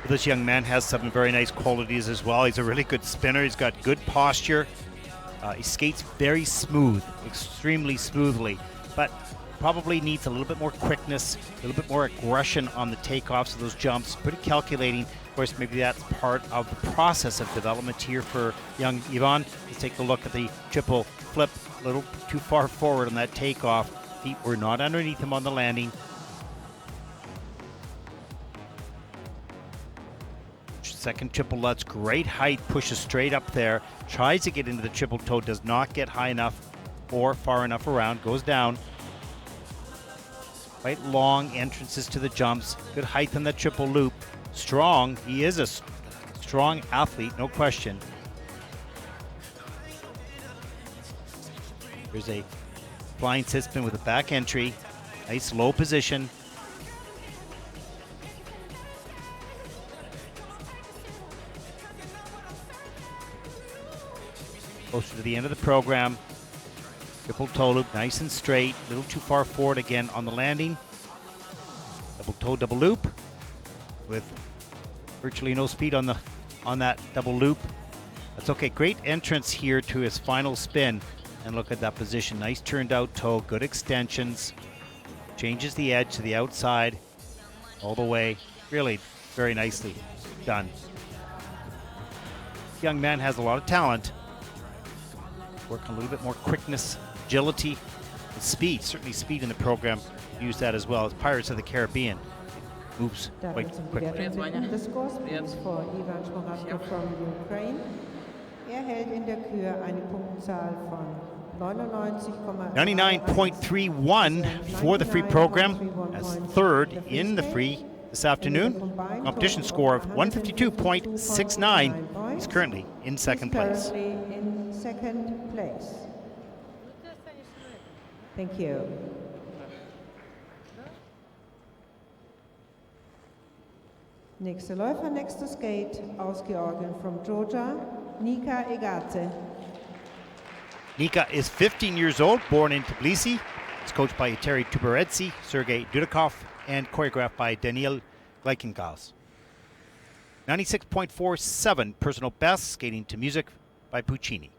This young man has some very nice qualities as well. He's a really good spinner. He's got good posture. He skates very smooth, extremely smoothly, but probably needs a little bit more quickness, a little bit more aggression on the takeoffs of those jumps. Pretty calculating. Of course, maybe that's part of the process of development here for young Ivan. Let's take a look at the triple flip, a little too far forward on that takeoff. Feet were not underneath him on the landing. Second triple Lutz, great height, pushes straight up there, tries to get into the triple toe, does not get high enough or far enough around, goes down. Quite long entrances to the jumps, good height on the triple loop. Strong, he is a strong athlete, no question. There's a flying sit spin with a back entry, nice low position. Closer to the end of the program. Triple toe loop, nice and straight. A little too far forward again on the landing. Double toe, double loop, with virtually no speed on that double loop. That's okay. Great entrance here to his final spin. And look at that position. Nice turned out toe, good extensions. Changes the edge to the outside all the way. Really very nicely done. This young man has a lot of talent. Work on a little bit more quickness, agility, and speed. Certainly speed in the program. Use that as well as Pirates of the Caribbean. Moves quite quickly. The scores please for Ivan Shmuratko from Ukraine. Hält in der Kür eine Punktzahl von 99.31 for the free program as third in the free this afternoon. Competition score of 152.69. He's currently in second place. Thank you. Nächster Läufer, nächster skate aus Georgien from Georgia, Nika Egadze. Nika is 15 years old, born in Tbilisi. He's coached by Terry Tuberedzi, Sergei Dudakov, and choreographed by Daniil Gleikengas. 96.47 personal best, skating to music by Puccini.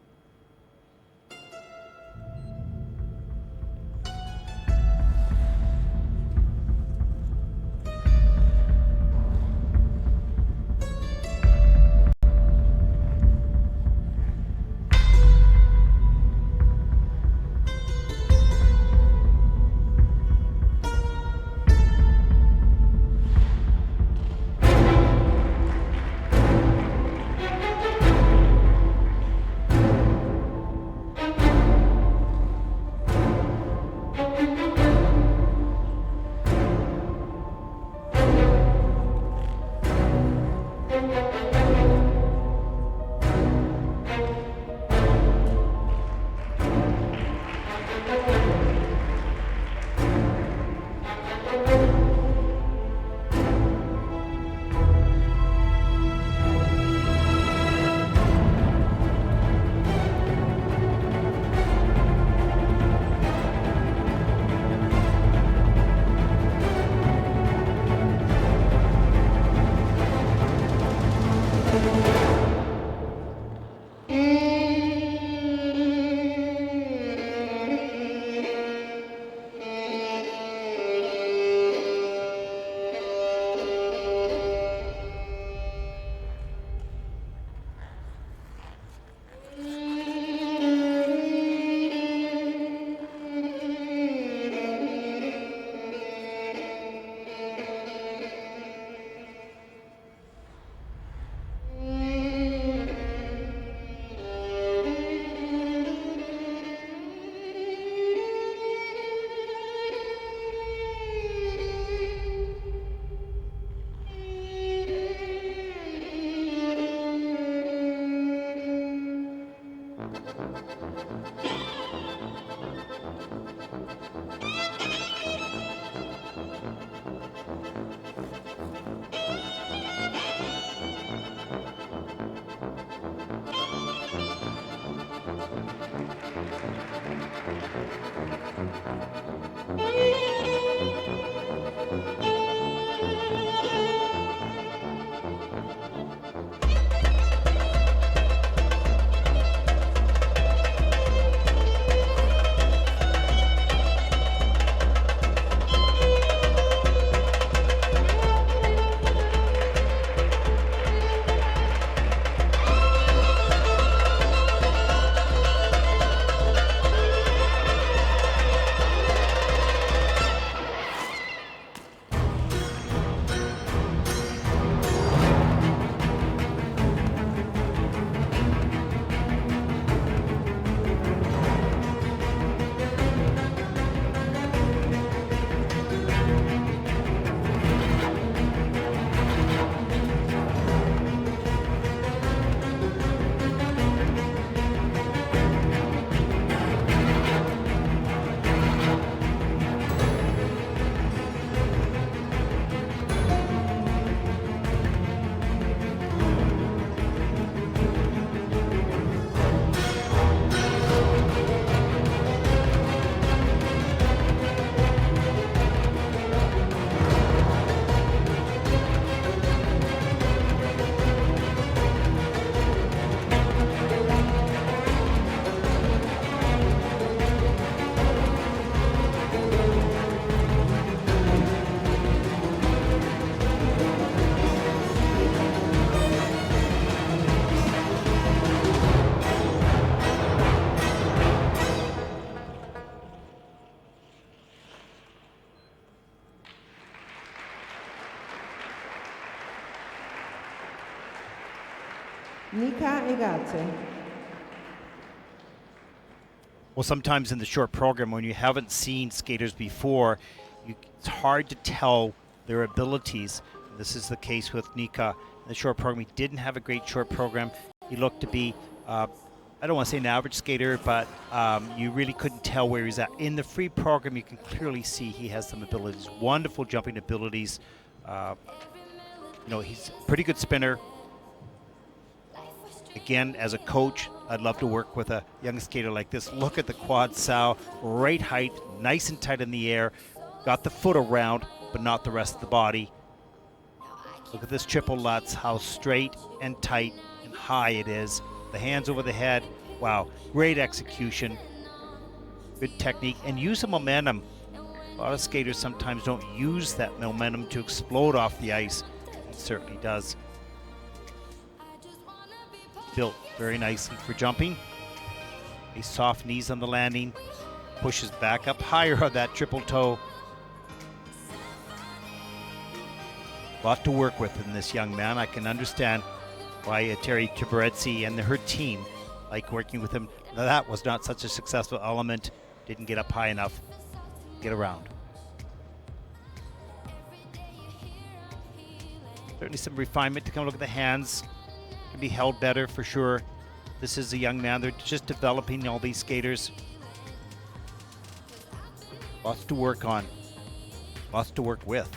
Nika Egadze. Well, sometimes in the short program, when you haven't seen skaters before, it's hard to tell their abilities. This is the case with Nika. In the short program, he didn't have a great short program. He looked to be, I don't want to say an average skater, but you really couldn't tell where he's at. In the free program, you can clearly see he has some abilities, wonderful jumping abilities. He's a pretty good spinner. Again, as a coach, I'd love to work with a young skater like this. Look at the quad sow, right height, nice and tight in the air. Got the foot around, but not the rest of the body. Look at this triple Lutz, how straight and tight and high it is. The hands over the head. Wow, great execution. Good technique, and use the momentum. A lot of skaters sometimes don't use that momentum to explode off the ice. He certainly does. Built very nicely for jumping. A soft knees on the landing. Pushes back up higher on that triple toe. Lot to work with in this young man. I can understand why Terry Tiberetsi and her team like working with him. Now, that was not such a successful element. Didn't get up high enough. Get around. Certainly some refinement to come. Look at the hands. Can be held better for sure. This is a young man. They're just developing, all these skaters. Lots to work on. Lots to work with.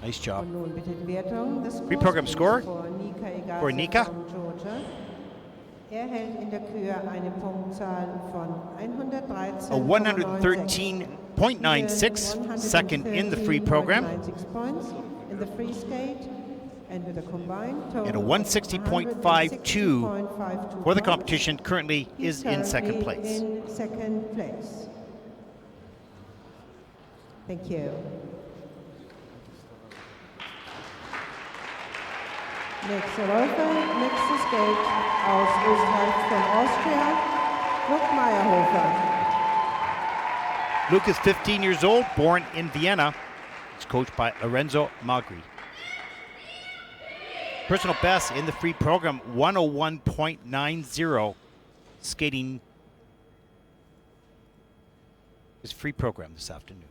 Nice job. Pre-program score for Nika. Hält in der Kür eine Punktzahl von 113. A 113.96, second in the free program. 96 points in the free skate, and with a combined total and a 160.52 for the competition. Currently is in second place. Thank you. Nächste Läufer, nächste Skate aus Österreich von Austria, Luc Maierhofer. Luc is 15 years old, born in Vienna. He's coached by Lorenzo Magri. Personal best in the free program, 101.90, skating his free program this afternoon.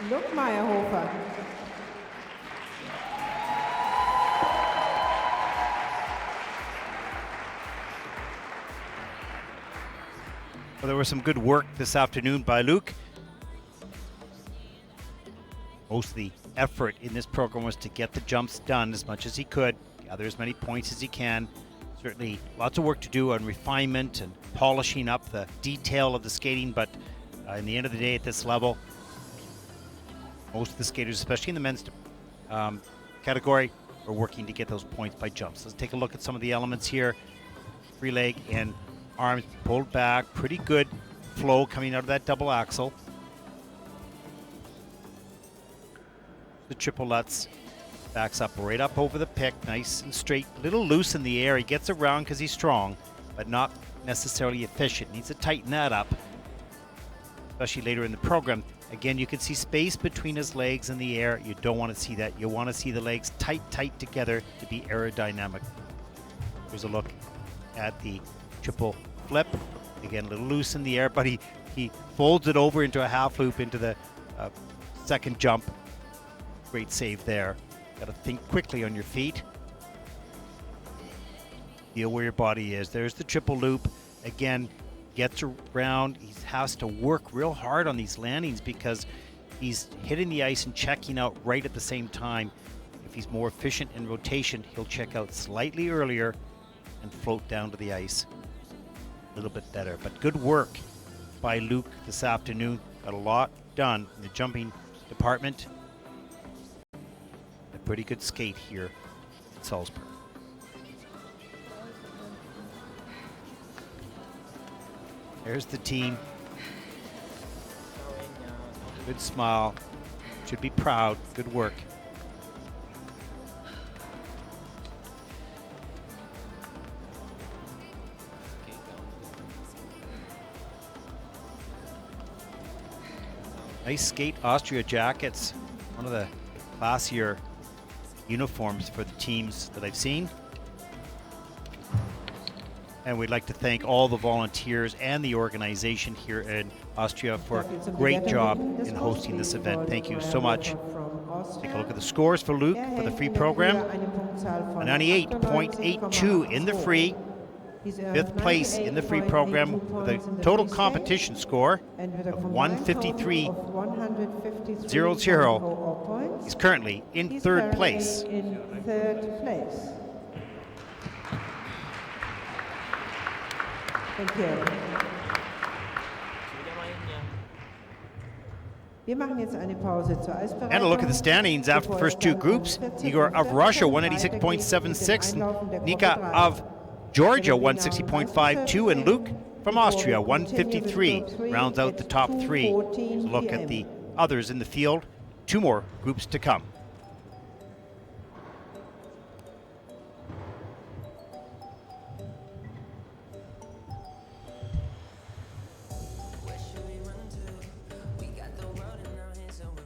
Luc Maierhofer. Well, there was some good work this afternoon by Luc. Most of the effort in this program was to get the jumps done as much as he could, gather as many points as he can. Certainly lots of work to do on refinement and polishing up the detail of the skating, but in the end of the day at this level, most of the skaters, especially in the men's category, are working to get those points by jumps. Let's take a look at some of the elements here. Free leg and arms pulled back. Pretty good flow coming out of that double axel. The triple Lutz backs up right up over the pick, nice and straight, a little loose in the air. He gets around because he's strong, but not necessarily efficient. Needs to tighten that up, especially later in the program. Again, you can see space between his legs in the air. You don't want to see that. You want to see the legs tight together to be aerodynamic. Here's a look at the triple flip. Again, a little loose in the air, but he folds it over into a half loop into the second jump. Great save there. Got to think quickly on your feet. Feel where your body is. There's the triple loop. Again, gets around. He has to work real hard on these landings because he's hitting the ice and checking out right at the same time. If he's more efficient in rotation, he'll check out slightly earlier and float down to the ice a little bit better. But good work by Luc this afternoon. Got a lot done in the jumping department. A pretty good skate here in Salzburg. There's the team. Good smile. Should be proud. Good work. Nice skate Austria jackets. One of the classier uniforms for the teams that I've seen. And we'd like to thank all the volunteers and the organization here in Austria for a great job in hosting this event. Thank you so much. Take a look at the scores for Luc for the free program. A 98.82 in the free. Fifth place in the free program with a total competition score of 153.00. He's currently in third place. Thank you. And a look at the standings after the first two groups. Igor of Russia, 186.76. Nika of Georgia, 160.52. And Luc from Austria, 153. Rounds out the top three. Look at the others in the field. Two more groups to come.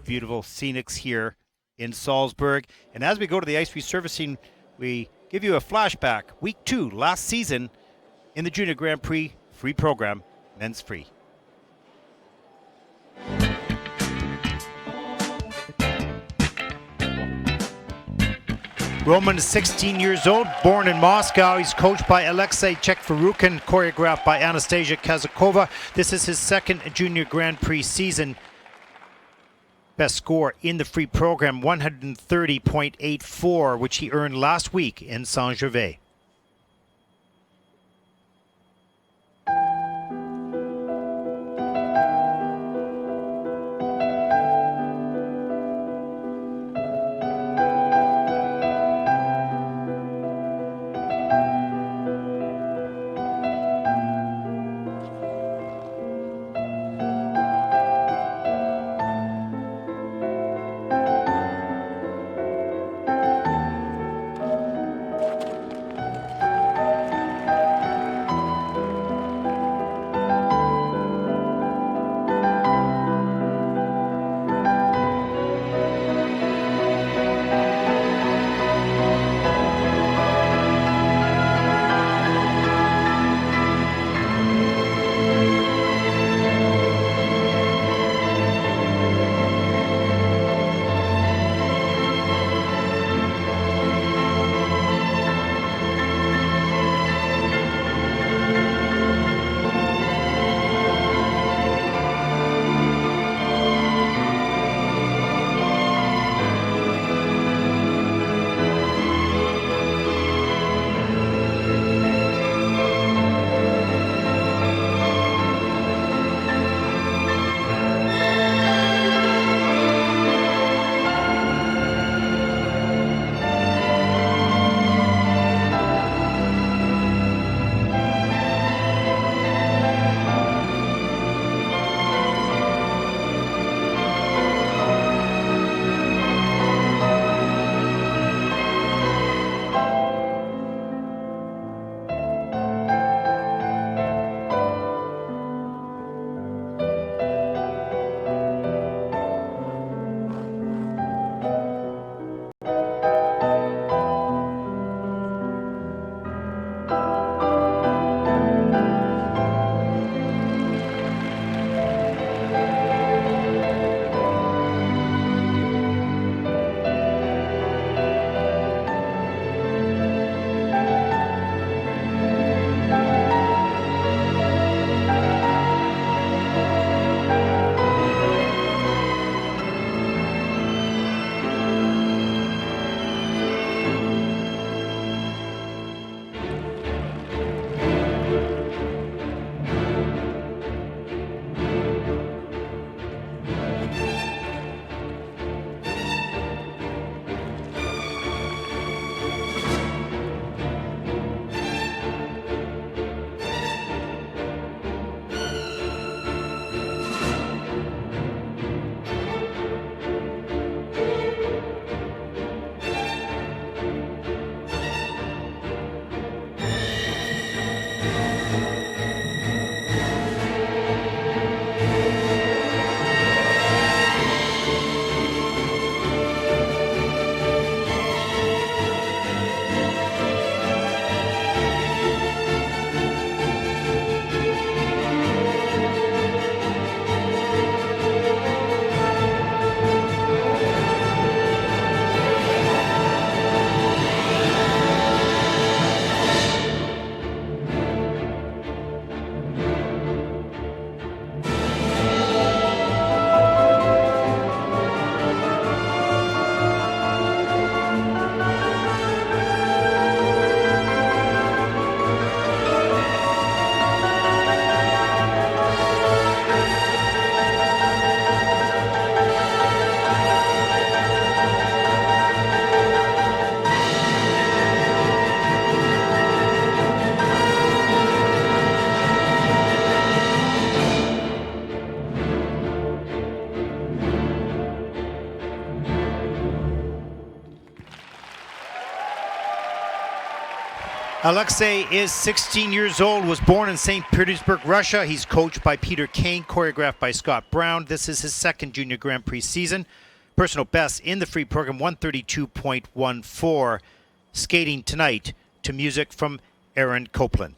Beautiful scenics here in Salzburg. And as we go to the ice resurfacing, we give you a flashback. Week 2, last season in the Junior Grand Prix free program, men's free. Roman is 16 years old, born in Moscow. He's coached by Alexei Chekvarukin, choreographed by Anastasia Kazakova. This is his second Junior Grand Prix season. Best score in the free program, 130.84, which he earned last week in Saint-Gervais. Alexei is 16 years old, was born in St. Petersburg, Russia. He's coached by Peter Kane, choreographed by Scott Brown. This is his second Junior Grand Prix season. Personal best in the free program, 132.14. Skating tonight to music from Aaron Copland.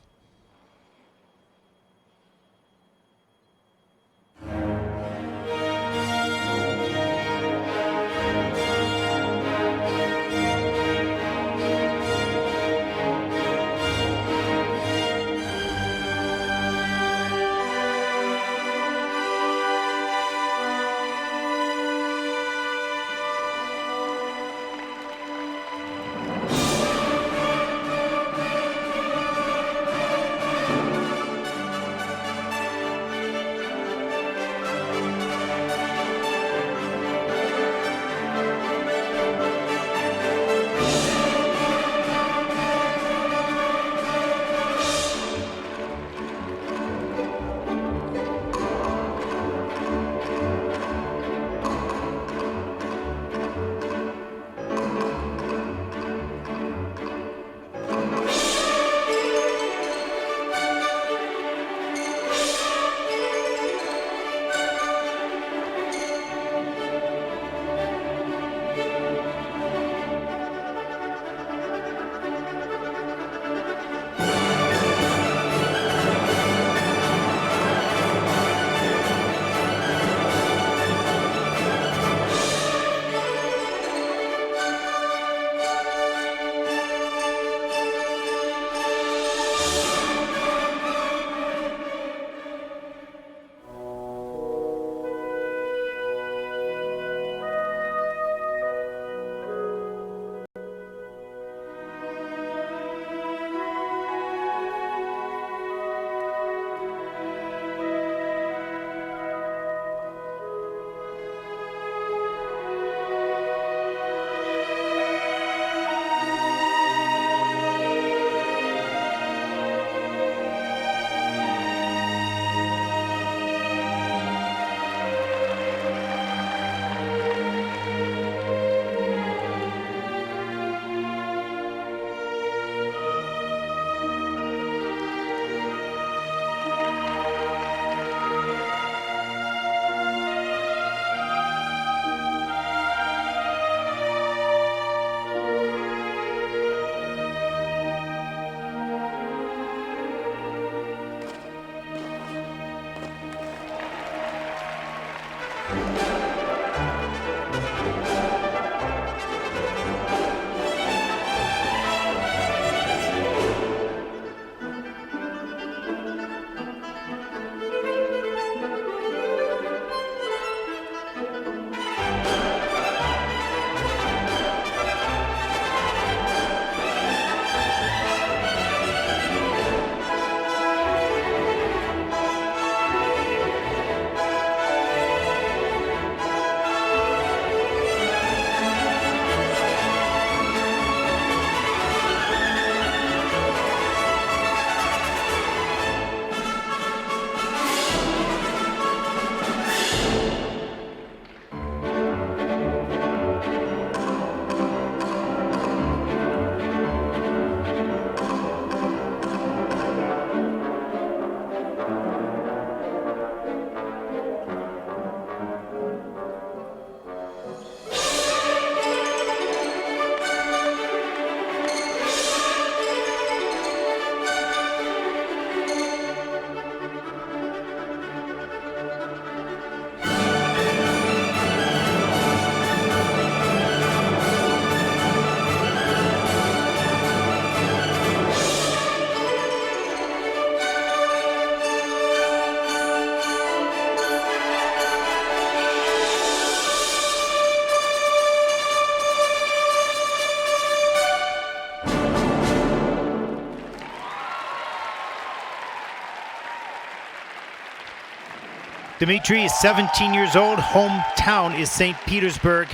Dmitry is 17 years old. Hometown is St. Petersburg.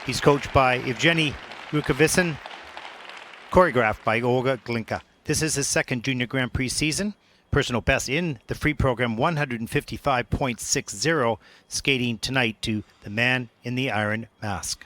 He's coached by Evgeny Rukavisin, choreographed by Olga Glinka. This is his second Junior Grand Prix season. Personal best in the free program, 155.60, skating tonight to The Man in the Iron Mask.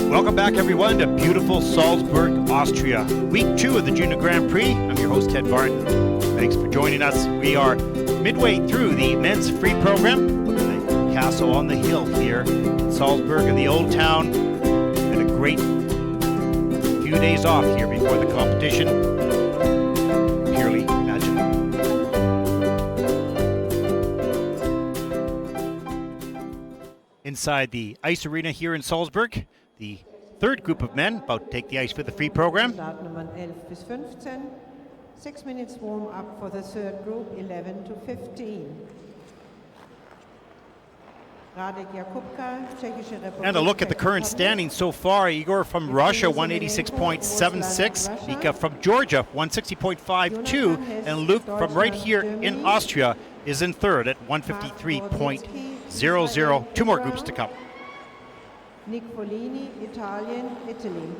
Welcome back, everyone, to beautiful Salzburg, Austria. Week 2 of the Junior Grand Prix. I'm your host, Ted Barton. Thanks for joining us. We are midway through the men's free program. The castle on the hill here in Salzburg in the old town. And a great few days off here before the competition. Purely magical. Inside the ice arena here in Salzburg, the third group of men about to take the ice for the free program. Start number 11 bis 15. 6 minutes warm up for the third group, 11 to 15. Radek Jakubka, Czechische Republic. And a look at the current standings so far. Igor from Russia, 186.76. Nika from Georgia, 160.52. And Luc from right here in Austria is in third at 153.00. 2 more groups to come. Nik Folini, Italian, Italy.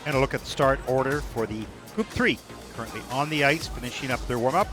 And a look at the start order for the Group 3, currently on the ice, finishing up their warm-up.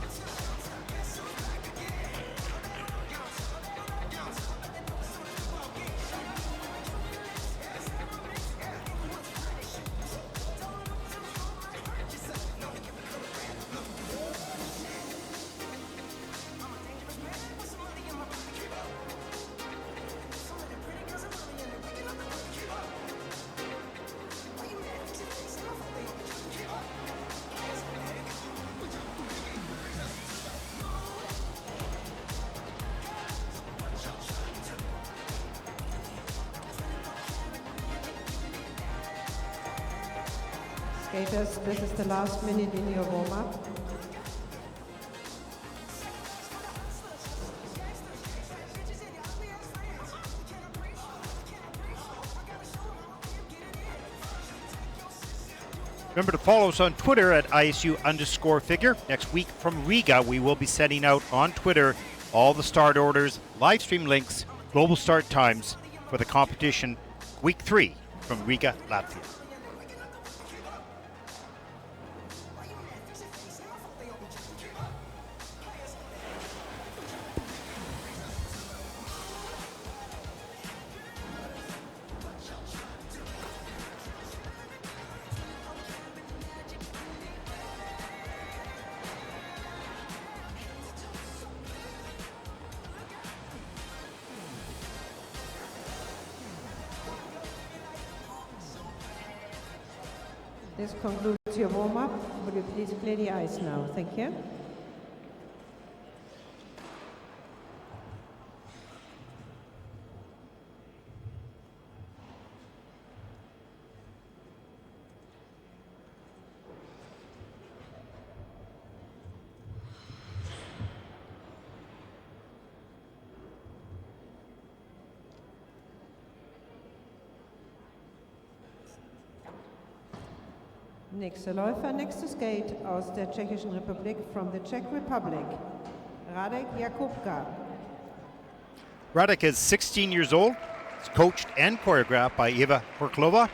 Skaters, this is the last minute in your warm-up. Remember to follow us on Twitter at ISU_figure. Next week from Riga, we will be sending out on Twitter all the start orders, live stream links, global start times for the competition week 3 from Riga, Latvia. This concludes your warm-up. Would you please clear the ice now? Thank you. Nächster Läufer, nächste Skate aus der Tschechischen Republik, from the Czech Republic, Radek Jakubka. Radek is 16 years old. He's coached and choreographed by Eva Horklova.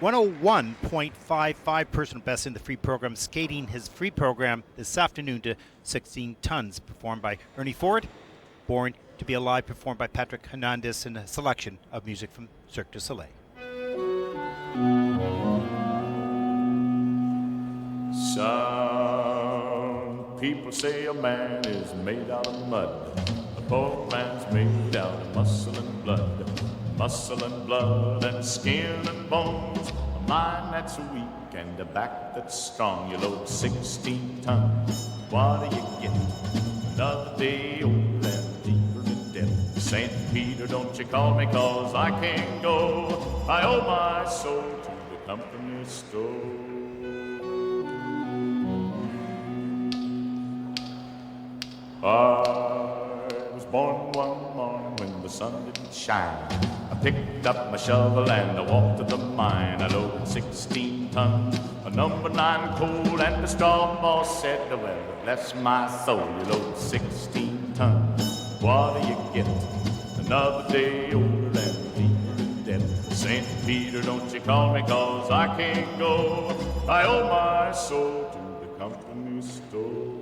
101.55 personal best in the free program, skating his free program this afternoon to 16 tons, performed by Ernie Ford. Born to be Alive, performed by Patrick Hernandez, in a selection of music from Cirque du Soleil. Some people say a man is made out of mud. A poor man's made out of muscle and blood. Muscle and blood and skin and bones. A mind that's weak and a back that's strong. You load 16 tons. What do you get? Another day old and deeper in debt. St. Peter, don't you call me, 'cause I can't go. I owe my soul to the company store. I was born one morning when the sun didn't shine. I picked up my shovel and I walked to the mine. I loaded 16 tons, a number 9 coal, and the straw boss said, well, bless my soul, you load 16 tons. What do you get? Another day older and deeper in debt. St. Peter, don't you call me, 'cause I can't go. I owe my soul to the company store.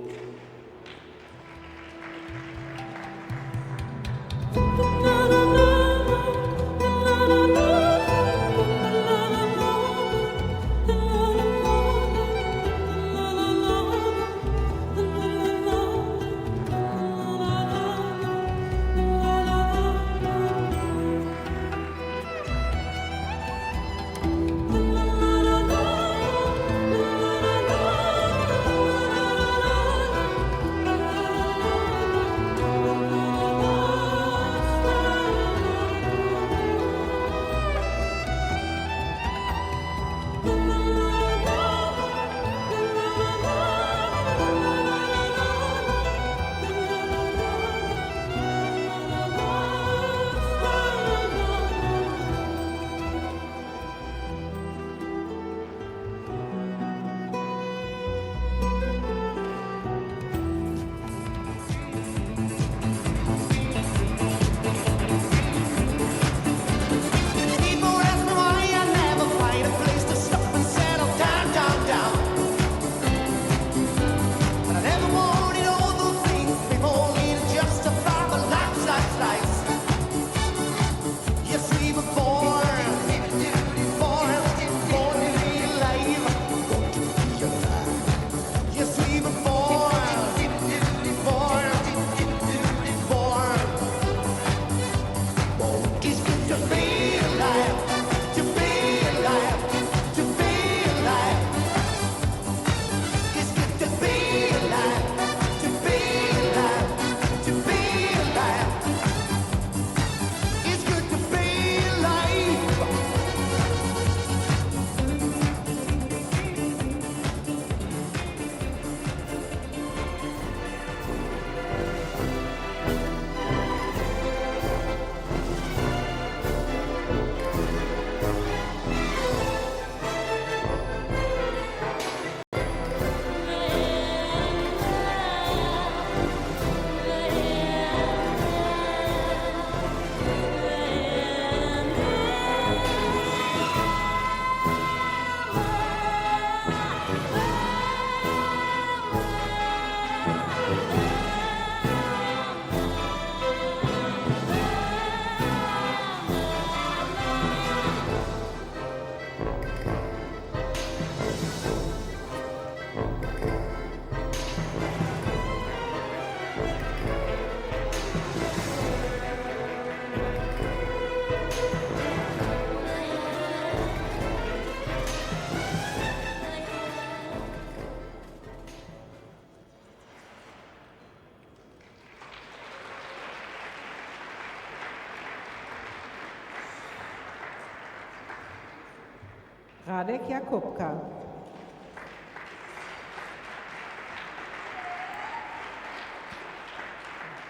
Radek Jakubka.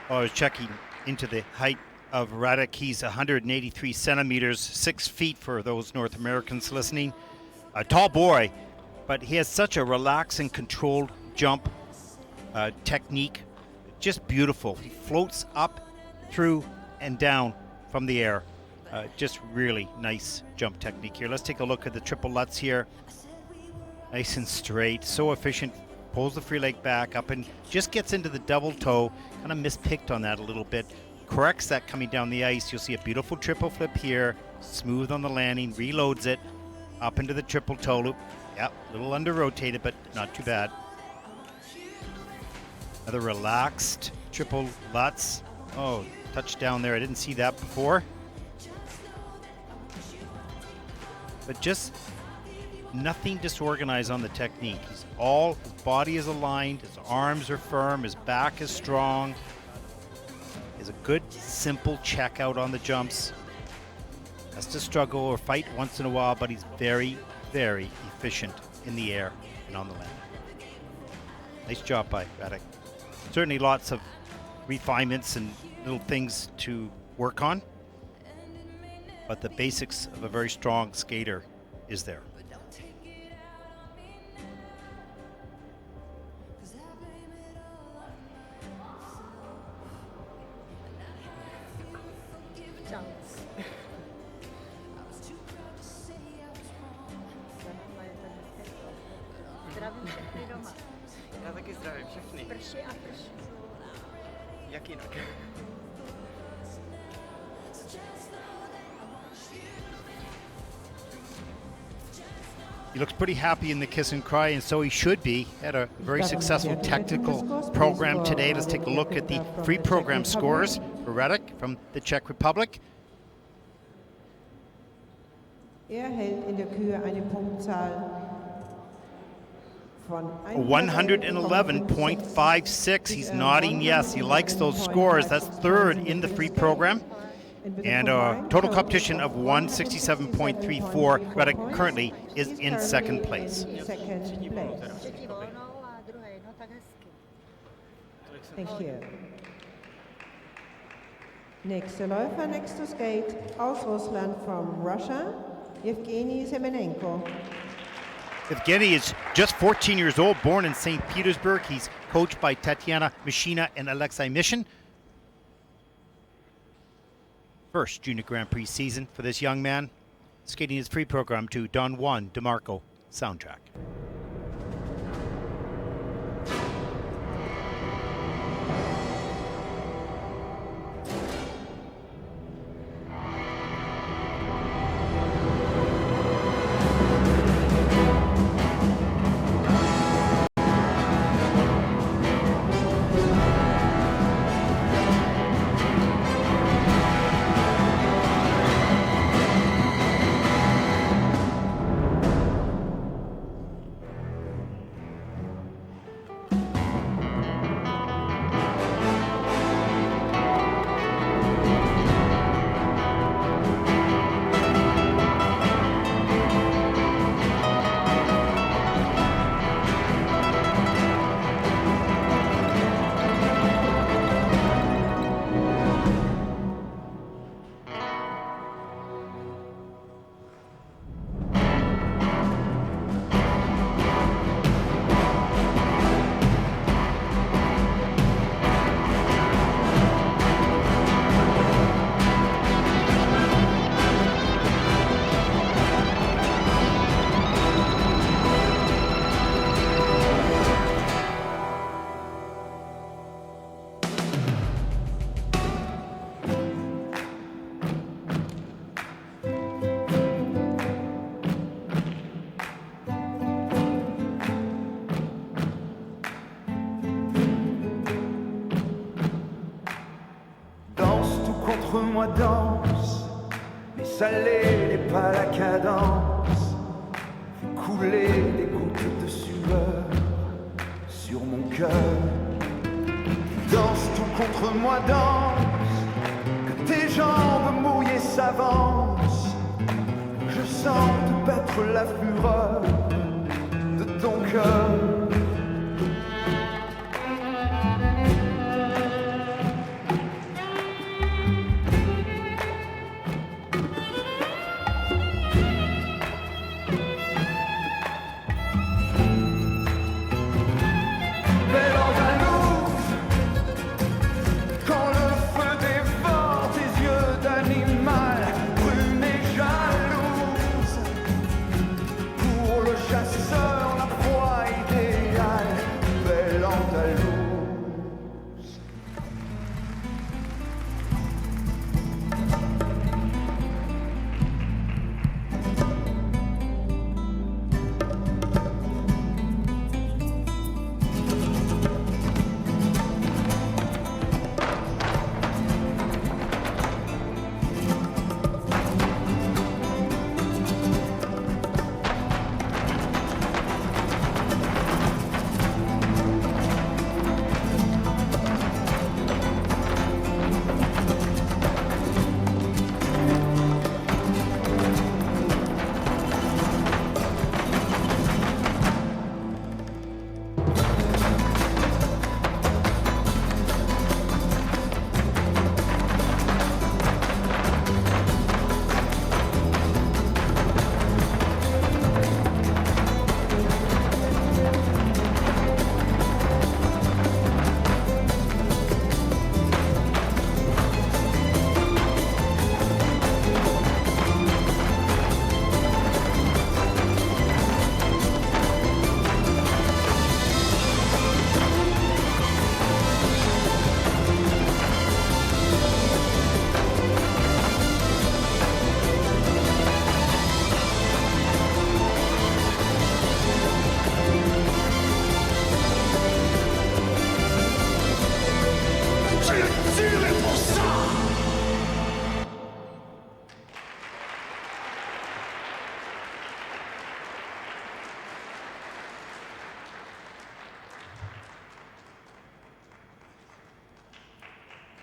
I was checking into the height of Radek. He's 183 centimeters, 6 feet for those North Americans listening. A tall boy, but he has such a relaxed and controlled jump technique. Just beautiful. He floats up, through, and down from the air. Just really nice jump technique here. Let's take a look at the triple Lutz here. Nice and straight, so efficient. Pulls the free leg back up and just gets into the double toe. Kind of mispicked on that a little bit. Corrects that coming down the ice. You'll see a beautiful triple flip here. Smooth on the landing, reloads it up into the triple toe loop. Yep, a little under rotated, but not too bad. Another relaxed triple Lutz. Oh, touchdown there. I didn't see that before. But just nothing disorganized on the technique. His body is aligned, his arms are firm, his back is strong. He has a good, simple check out on the jumps. Has to struggle or fight once in a while, but he's very, very efficient in the air and on the land. Nice job by Radek. Certainly lots of refinements and little things to work on, but the basics of a very strong skater is there. Já taky zdravím všechny. Prší a prší. Jak jinak? He looks pretty happy in the kiss and cry, and so he should be. Had a very successful technical program today. Let's take a look at the free program scores for Radek from the Czech Republic. Hält in der Kühe eine Punktzahl von 111.56. He's nodding yes. He likes those scores. That's third in the free program. And a total competition of 167.34. Radek currently is in second place. Thank you. Nächster Läufer, nächster skate aus Russland from Russia, Evgeny Semenenko. Evgeny is just 14 years old, born in St. Petersburg. He's coached by Tatiana Mishina and Alexei Mishin. First Junior Grand Prix season for this young man, skating his free program to Don Juan DeMarco soundtrack. Moi danse, les salés, les pas la cadence, fais couler des gouttes de sueur sur mon cœur. Danse tout contre moi, danse, que tes jambes mouillées s'avancent. Je sente battre la fureur de ton cœur.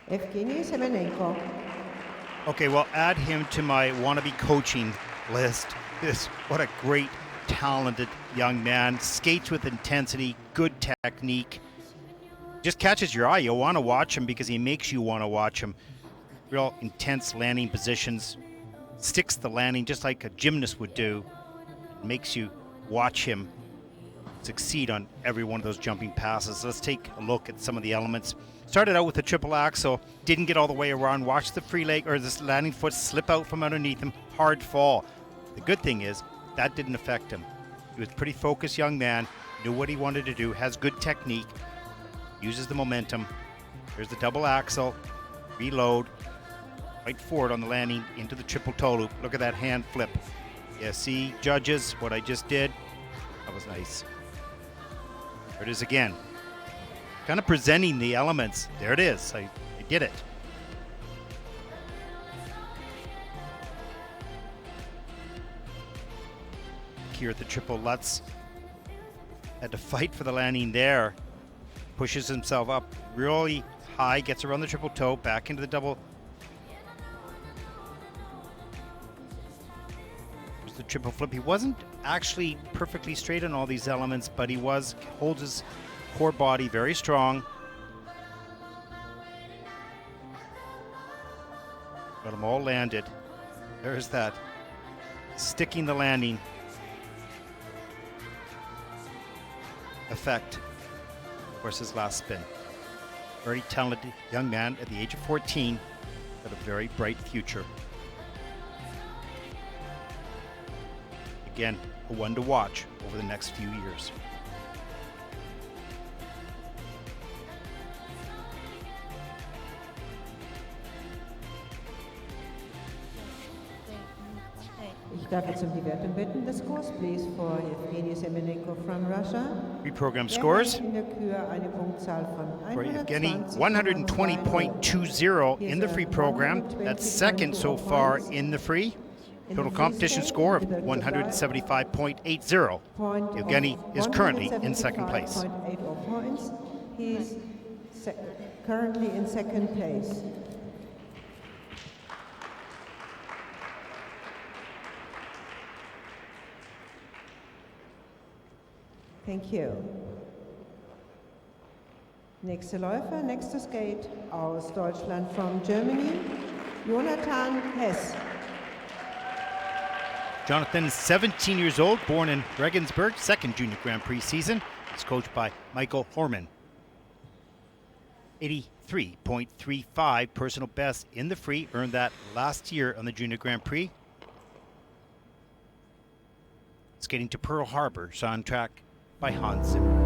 Evgeny Semenenko. Okay, well, add him to my wannabe coaching list. What a great, talented young man. Skates with intensity, good technique. Just catches your eye. You'll want to watch him because he makes you want to watch him. Real intense landing positions. Sticks the landing just like a gymnast would do. Makes you watch him succeed on every one of those jumping passes. Let's take a look at some of the elements. Started out with a triple axel, didn't get all the way around, watched the free leg or this landing foot slip out from underneath him, hard fall. The good thing is that didn't affect him. He was a pretty focused young man, knew what he wanted to do, has good technique, uses the momentum. There's the double axel, reload, right forward on the landing into the triple toe loop. Look at that hand flip. Yeah, see, judges, what I just did? That was nice. There it is again. Kind of presenting the elements. There it is. I did it. Here at the triple Lutz. Had to fight for the landing there. Pushes himself up really high, gets around the triple toe, back into the double. There's the triple flip. He wasn't actually perfectly straight on all these elements, but he holds his core body very strong. Got them all landed. There's that. Sticking the landing effect. Of course, his last spin. Very talented young man at the age of 14. Got a very bright future. Again, a one to watch over the next few years. Ich darf jetzt um die Wertung bitten. The scores, please, for Evgeny Semenenko from Russia. Reprogram scores. In der Kür eine Punktzahl von For Evgeny, 120.20 in the free program. That's second so far in the free. Total competition score of 175.80. Evgeny is currently in second place. He's currently in second place. Thank you. Nächster Läufer, nächster Skate aus Deutschland from Germany, Jonathan Hess. Jonathan is 17 years old, born in Regensburg, second Junior Grand Prix season. He's coached by Michael Horman. 83.35 personal best in the free, earned that last year on the Junior Grand Prix. Skating to Pearl Harbor, on track by Hans Zimmer.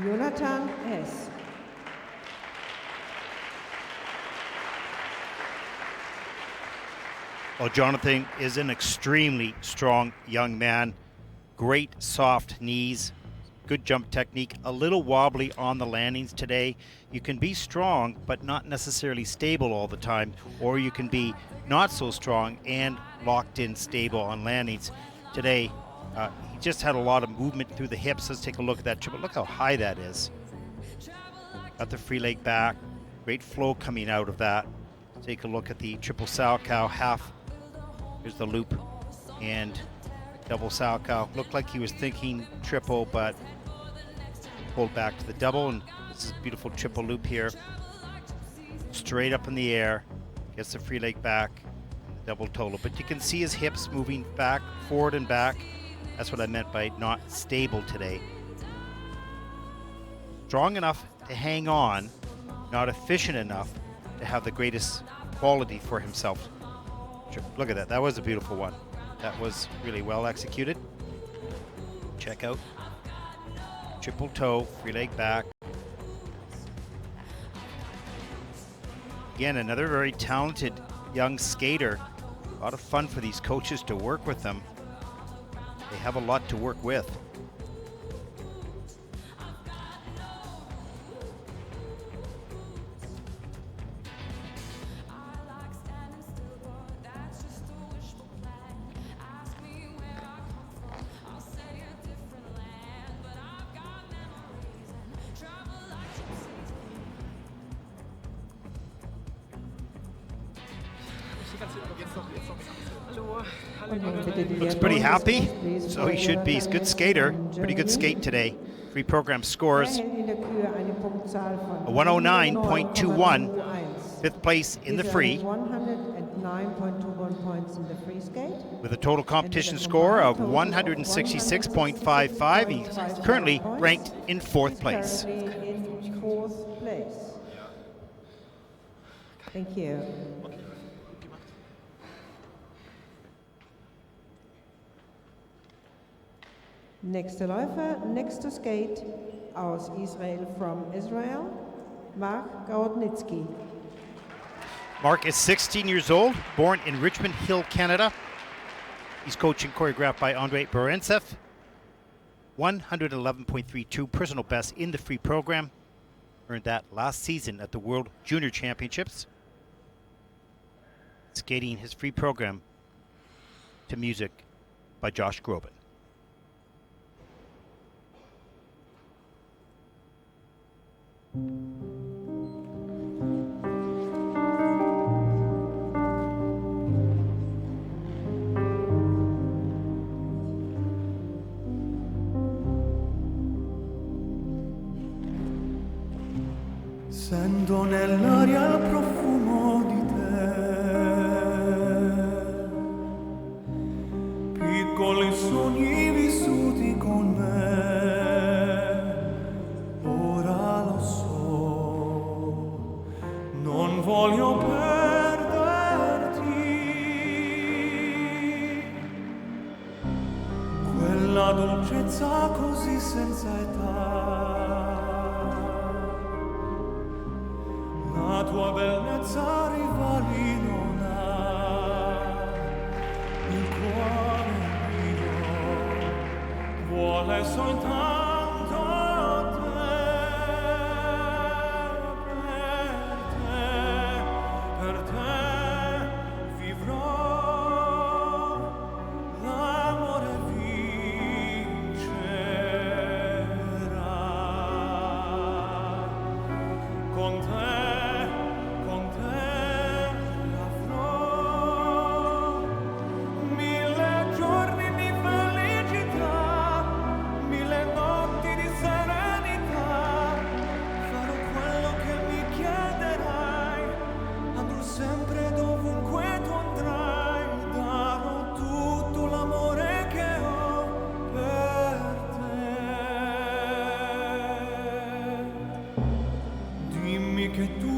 Jonathan Hess. Well, Jonathan is an extremely strong young man. Great soft knees, good jump technique, a little wobbly on the landings today. You can be strong, but not necessarily stable all the time, or you can be not so strong and locked in stable on landings. Today, he just had a lot of movement through the hips. Let's take a look at that triple. Look how high that is. Got the free leg back. Great flow coming out of that. Take a look at the triple Salchow half. Here's the loop and double Salchow. Looked like he was thinking triple, but pulled back to the double, and this is a beautiful triple loop here. Straight up in the air, gets the free leg back, double total. But you can see his hips moving back, forward and back. That's what I meant by not stable today. Strong enough to hang on, not efficient enough to have the greatest quality for himself. Look at that, that was a beautiful one. That was really well executed. Check out. Triple toe, free leg back. Again, another very talented young skater. A lot of fun for these coaches to work with them. They have a lot to work with. Looks pretty happy, so he should be. He's a good skater, pretty good skate today. Free program scores a 109.21, fifth place in the free, 109.21 points in the free skate. with a total competition score of 166.55. He's currently ranked in fourth place. In fourth place. Thank you. Nächster Läufer, nächster Skate aus Israel, from Israel, Mark Gaudnitsky. Mark is 16 years old, born in Richmond Hill, Canada. He's coached and choreographed by Andrei Berentsev. 111.32 personal best in the free program. Earned that last season at the World Junior Championships. Skating his free program to music by Josh Groban. Sento nell'aria il profumo di te, piccoli sogni vissuti con me, ora lo so, non voglio perderti, quella dolcezza così senza età. La tua bellezza rivali non ha, il cuore mio vuole soltanto te, per te vivrò, l'amore vincerà, con te.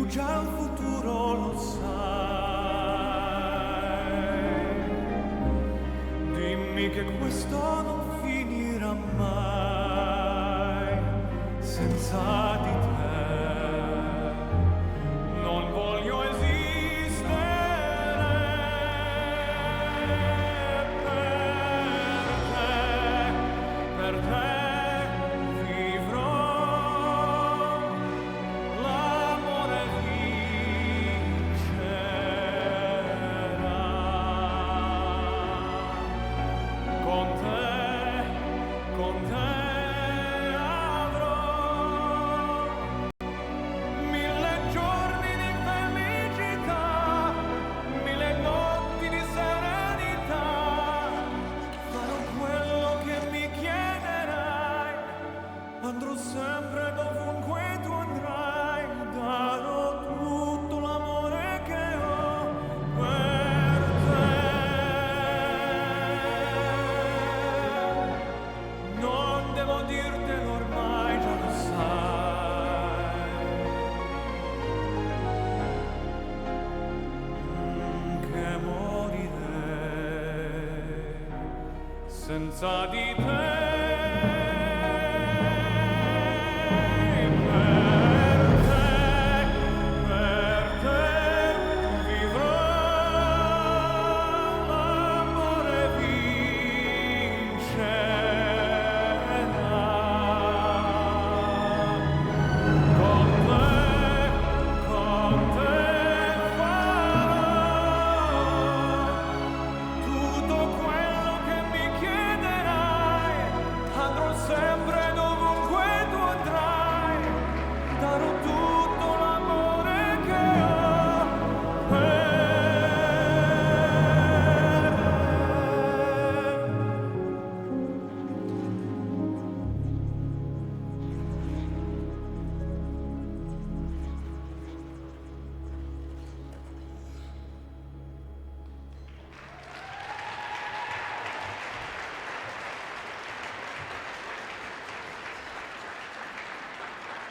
Già il futuro lo sai, dimmi che questo non finirà mai, senza di te non voglio esistere, per te senza di te.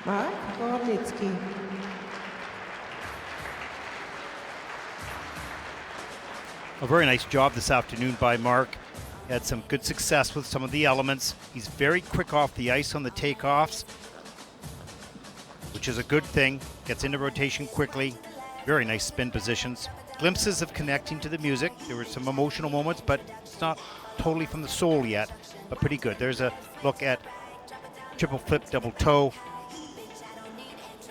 Mark Gorodnicki. A very nice job this afternoon by Mark. He had some good success with some of the elements. He's very quick off the ice on the takeoffs, which is a good thing. Gets into rotation quickly. Very nice spin positions. Glimpses of connecting to the music. There were some emotional moments, but it's not totally from the soul yet, but pretty good. There's a look at triple flip, double toe.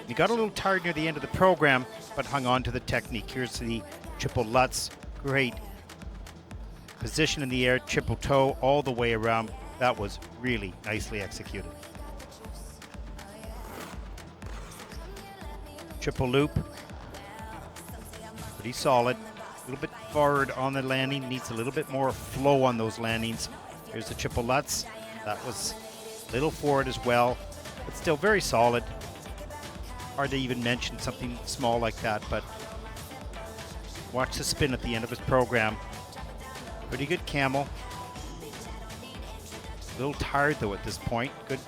He got a little tired near the end of the program, but hung on to the technique. Here's the triple Lutz. Great position in the air, triple toe all the way around. That was really nicely executed. Triple loop. Pretty solid. A little bit forward on the landing. Needs a little bit more flow on those landings. Here's the triple Lutz. That was a little forward as well, but still very solid. Hard to even mention something small like that, but watch the spin at the end of his program. Pretty good camel. A little tired though at this point. Good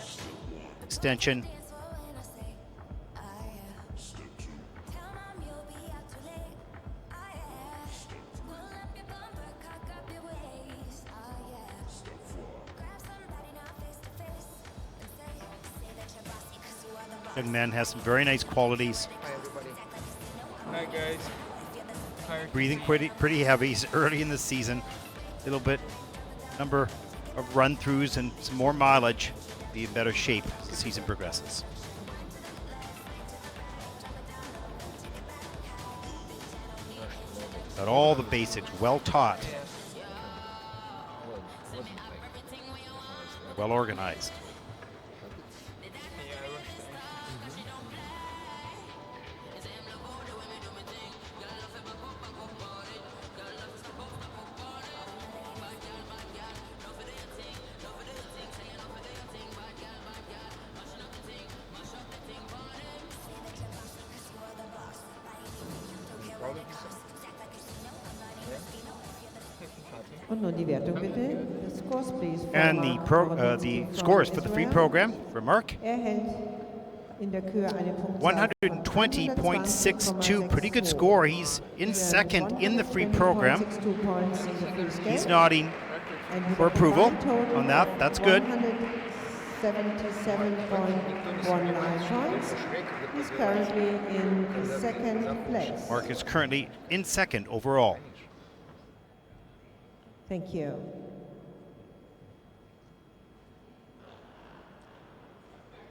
extension. Young man has some very nice qualities. Hi everybody. Hi guys. Hi. Breathing pretty heavy. He's early in the season. A little bit number of run-throughs and some more mileage. Be in better shape as the season progresses. Got all the basics well taught. Well organized. Und nun die Wertung bitte. The scores, please. And the scores for the free program for Mark. Er hält in der Kür eine Punktzahl 120.62, pretty good score. He's in second in the free program. He's nodding for approval on that. That's good. 177.19 points. He's currently in second place. Mark is currently in second overall. Thank you.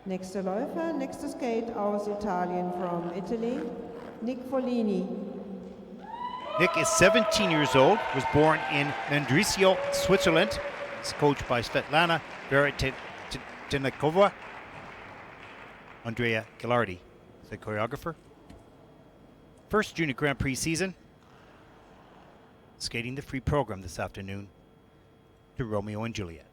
Nächster Läufer, nächster Skate aus Italien from Italy, Nik Folini. Nick is 17 years old, was born in Mendrisio, Switzerland. He's coached by Svetlana Veretikova. Andrea Gilardi, the choreographer. First Junior Grand Prix season. Skating the free program this afternoon to Romeo and Juliet.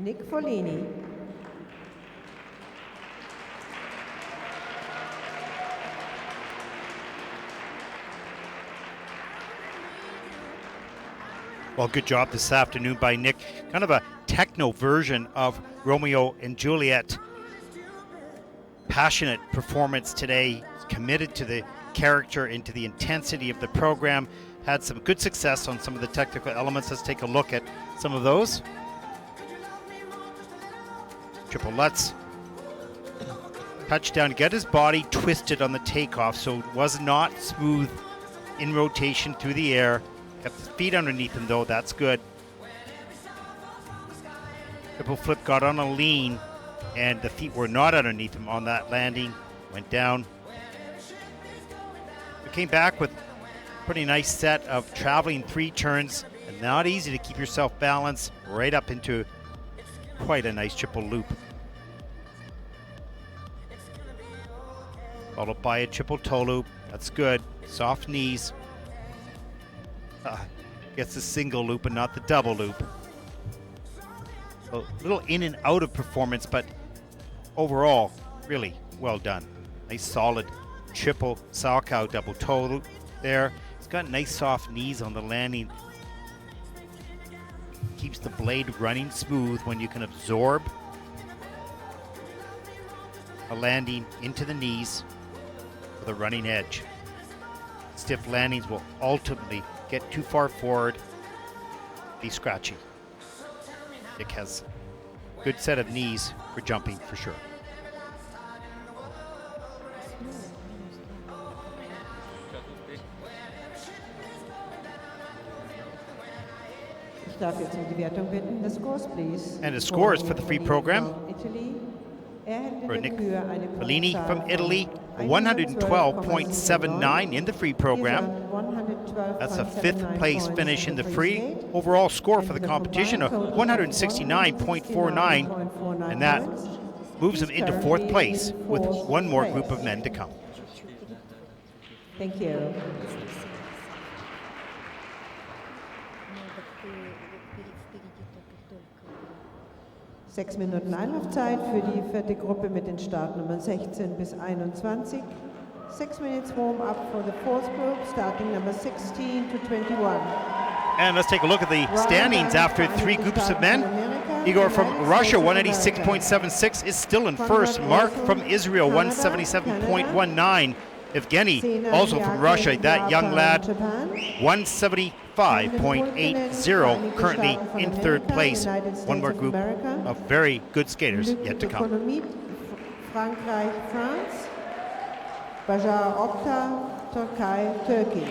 Nik Folini. Well, good job this afternoon by Nik. Kind of a techno version of Romeo and Juliet. Passionate performance today, committed to the character and to the intensity of the program. Had some good success on some of the technical elements. Let's take a look at some of those. Triple Lutz. Touchdown, get his body twisted on the takeoff, so it was not smooth in rotation through the air. Kept his feet underneath him though, that's good. Triple flip got on a lean, and the feet were not underneath him on that landing. Went down. We came back with a pretty nice set of traveling 3 turns, and not easy to keep yourself balanced right up into quite a nice triple loop. Followed by a triple toe loop, that's good. Soft knees. Gets the single loop and not the double loop. A little in and out of performance, but overall, really well done. Nice solid triple Salchow double toe loop there. He's got nice soft knees on the landing. Keeps the blade running smooth when you can absorb a landing into the knees with a running edge. Stiff landings will ultimately get too far forward, be scratchy. Nik has a good set of knees for jumping for sure. Ich darf jetzt um die Wertung bitten. The scores, please. And the scores for the free program. Italy. For Nik Folini from Italy, 112.79 in the free program. That's a 5th place finish in the free. Overall score for the competition of 169.49, and that moves him into 4th place with one more group of men to come. Thank you. Sechs Minuten Einlaufzeit für die 4. Gruppe mit den Startnummern 16 bis 21. 6 minutes warm-up for the 4th group, starting number 16 to 21. And let's take a look at the standings after 3 groups of men. Igor from Russia, 186.76, is still in first. Mark from Israel, 177.19. Evgeny, also from Russia, that young lad, 175.80, currently in 3rd place. One more group of very good skaters yet to come. Frankreich, France. Bashar Oktar, Turkey.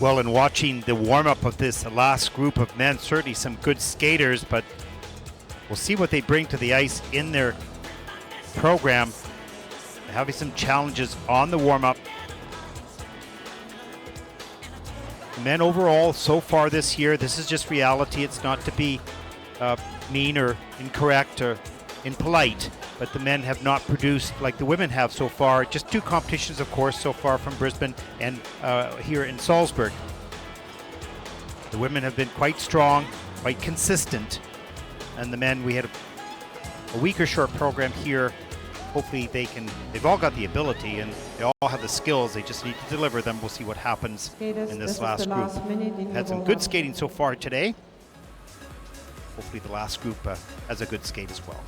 Well, in watching the warm-up of this last group of men, certainly some good skaters, but we'll see what they bring to the ice in their program. They're having some challenges on the warm-up. The men overall, so far this year, this is just reality. It's not to be mean or incorrect or impolite, but the men have not produced like the women have so far. Just 2 competitions, of course, so far from Brisbane and here in Salzburg. The women have been quite strong, quite consistent, and the men, we had a weaker short program here. Hopefully they've all got the ability and they all have the skills, they just need to deliver them. We'll see what happens in this last group. Had some good skating so far today. Hopefully the last group has a good skate as well.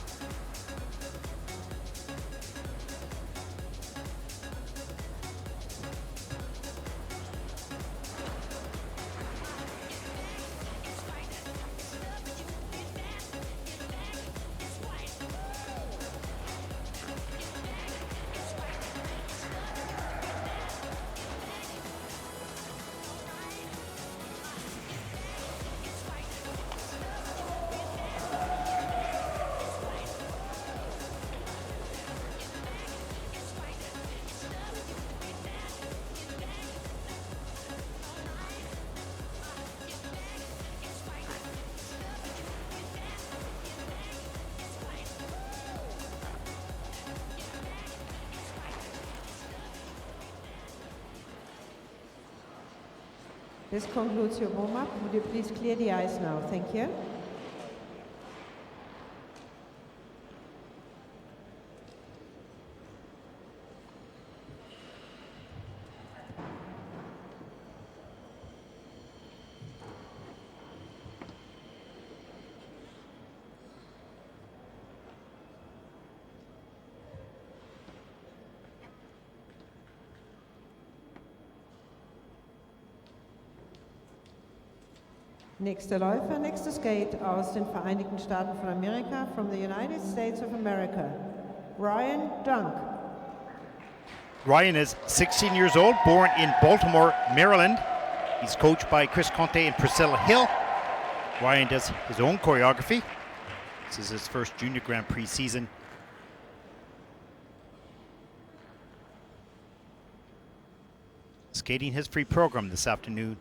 This concludes your warm-up. Would you please clear the ice now? Thank you. Nächster Läufer, nächster Skate aus den Vereinigten Staaten von Amerika, from the United States of America, Ryan Dunk. Ryan is 16 years old, born in Baltimore, Maryland. He's coached by Chris Conte and Priscilla Hill. Ryan does his own choreography. This is his first Junior Grand Prix season. Skating his free program this afternoon,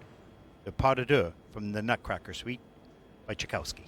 the Pas de Deux from the Nutcracker Suite by Tchaikovsky.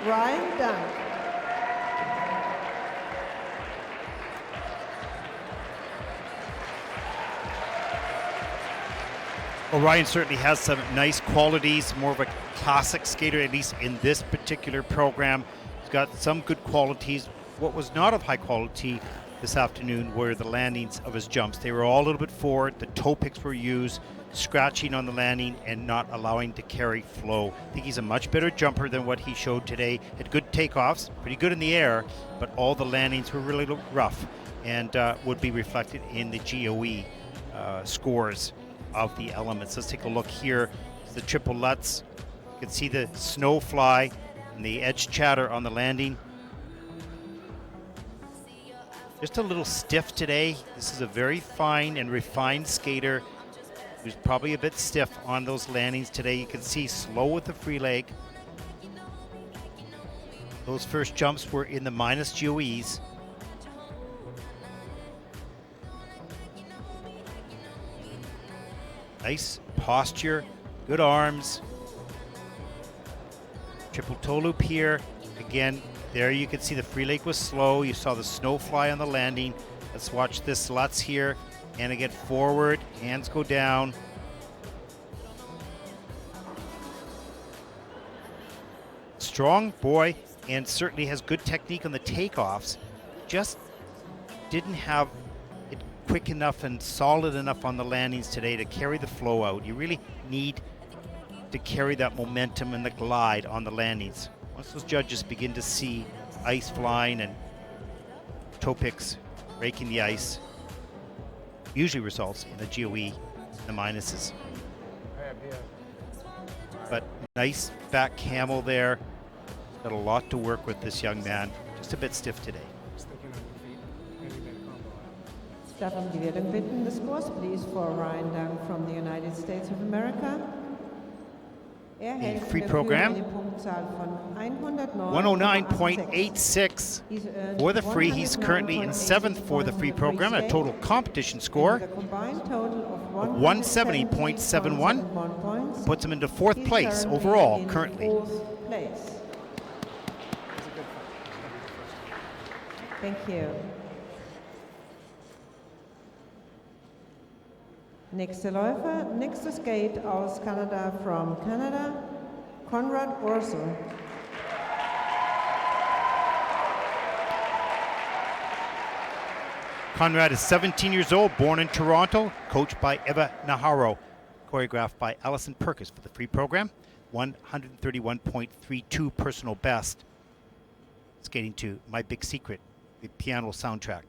Ryan Dunk. Well, Ryan certainly has some nice qualities, more of a classic skater, at least in this particular program. He's got some good qualities. What was not of high quality this afternoon were the landings of his jumps. They were all a little bit forward. The toe picks were used, scratching on the landing and not allowing to carry flow. I think he's a much better jumper than what he showed today. Had good takeoffs, pretty good in the air, but all the landings were really rough and would be reflected in the GOE scores of the elements. Let's take a look here. The triple Lutz. You can see the snow fly and the edge chatter on the landing. Just a little stiff today. This is a very fine and refined skater who's probably a bit stiff on those landings today. You can see slow with the free leg. Those first jumps were in the minus GOEs. Nice posture, good arms. Triple toe loop here. Again, there you can see the free leg was slow. You saw the snow fly on the landing. Let's watch this Lutz here. And again, forward, hands go down. Strong boy, and certainly has good technique on the takeoffs. Just didn't have it quick enough and solid enough on the landings today to carry the flow out. You really need to carry that momentum and the glide on the landings. Once those judges begin to see ice flying and toe picks breaking the ice, usually results in the GOE, the minuses. But nice back camel there. Got a lot to work with, this young man. Just a bit stiff today. Darf um die Wertung bitten. The scores, please, for Ryan Dunk from the United States of America. The free program, 109.86 for the free. He's currently in 7th for the free program, a total competition score of 170.71. Puts him into 4th place overall currently. Thank you. Nächster Läufer, nächster Skate aus Kanada from Canada, Conrad Orzel. Conrad is 17 years old, born in Toronto, coached by Eva Naharo, choreographed by Alison Perkis for the free program. 131.32 personal best. Skating to My Big Secret, the piano soundtrack.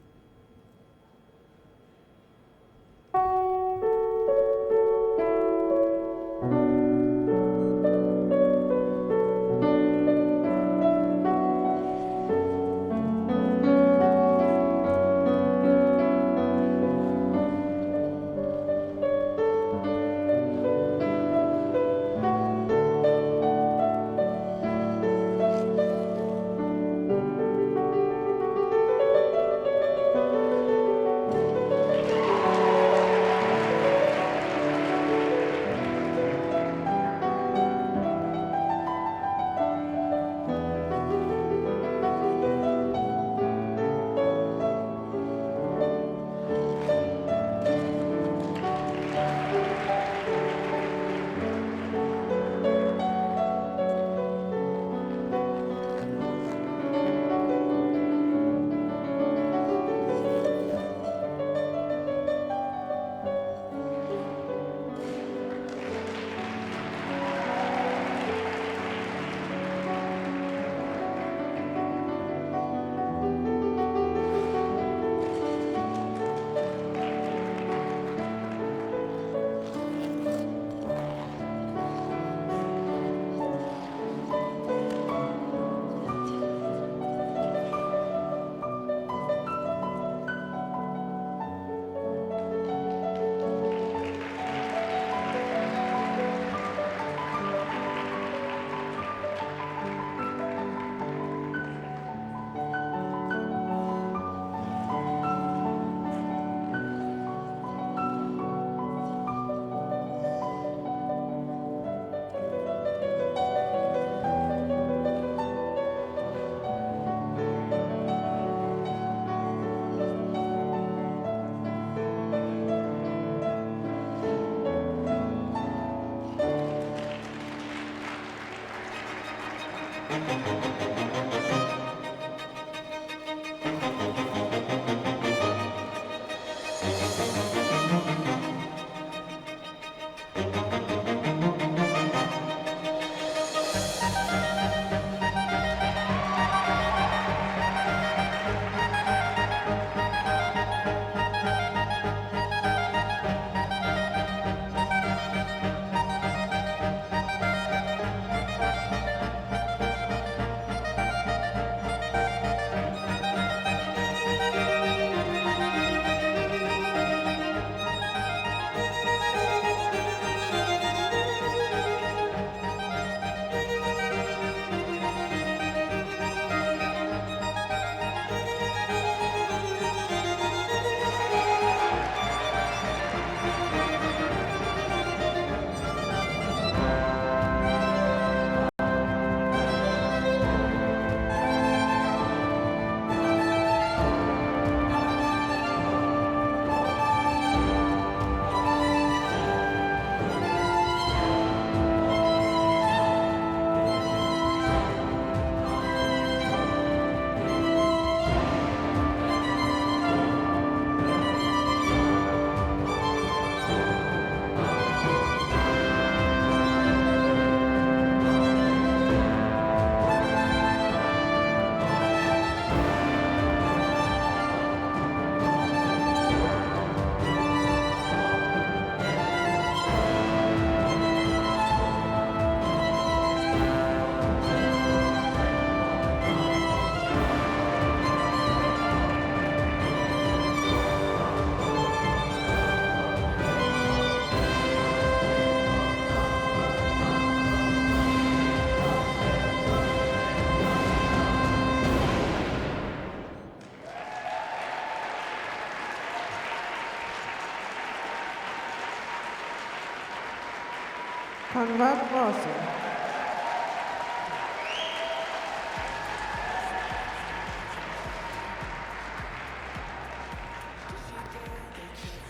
Conrad Orzel.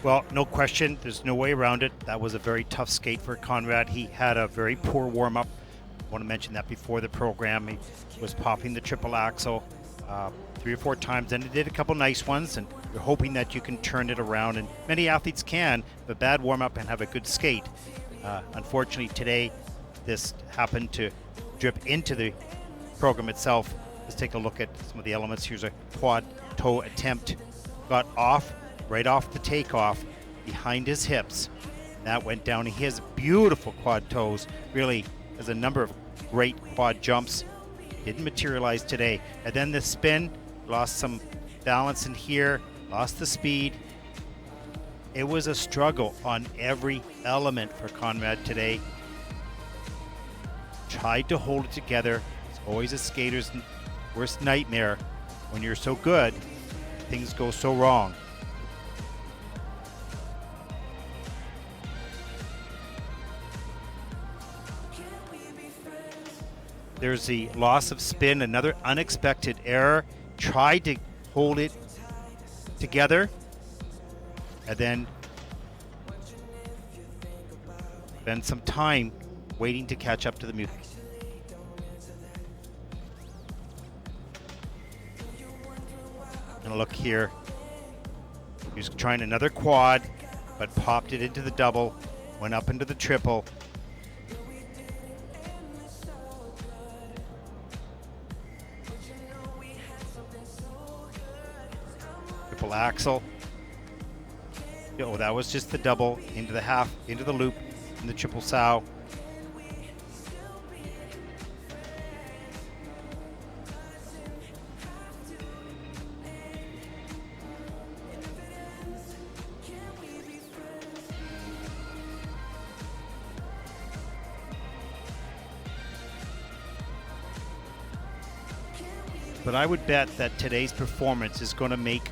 Well, no question, there's no way around it. That was a very tough skate for Conrad. He had a very poor warm-up. I want to mention that before the program. He was popping the triple axel 3 or 4 times, and he did a couple nice ones, and you're hoping that you can turn it around, and many athletes can, but bad warm-up and have a good skate. Unfortunately, today, this happened to drip into the program itself. Let's take a look at some of the elements. Here's a quad toe attempt. Got off, right off the takeoff, behind his hips. That went down. He has beautiful quad toes. Really has a number of great quad jumps. Didn't materialize today. And then the spin, lost some balance in here, lost the speed. It was a struggle on every element for Conrad today. Tried to hold it together. It's always a skater's worst nightmare. When you're so good, things go so wrong. There's the loss of spin, another unexpected error. Tried to hold it together, and then spend some time waiting to catch up to the music. And look here. He was trying another quad, but popped it into the double, went up into the triple. Triple axel. Oh, that was just the double into the half, into the loop, in the triple sow. But I would bet that today's performance is going to make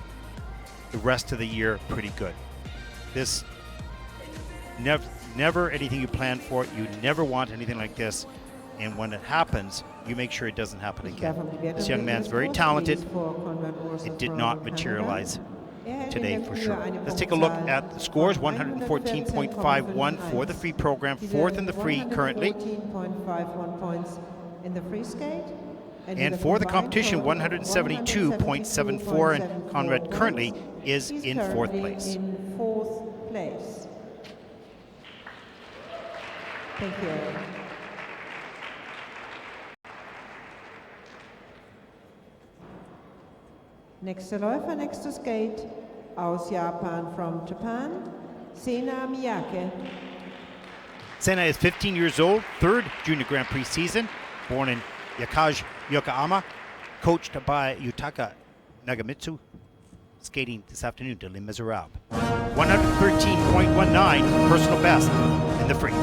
the rest of the year pretty good. This never anything you plan for. You never want anything like this, and when it happens, you make sure it doesn't happen again. This young man's very talented. It did not materialize today for sure. Let's take a look at the scores. 114.51 for the free program, 4th in the free currently. 14.51 points in the free skate. And for the competition, 172.74, and Conrad currently is in 4th place. In 4th place. Thank you. Nächster Läufer, next to skate, aus Japan, from Japan, Sena Miyake. Sena is 15 years old, third Junior Grand Prix season, born in Yakaj, Yokohama, coached by Yutaka Nagamitsu, skating this afternoon to Les Miserables. 113.19 personal best in the free.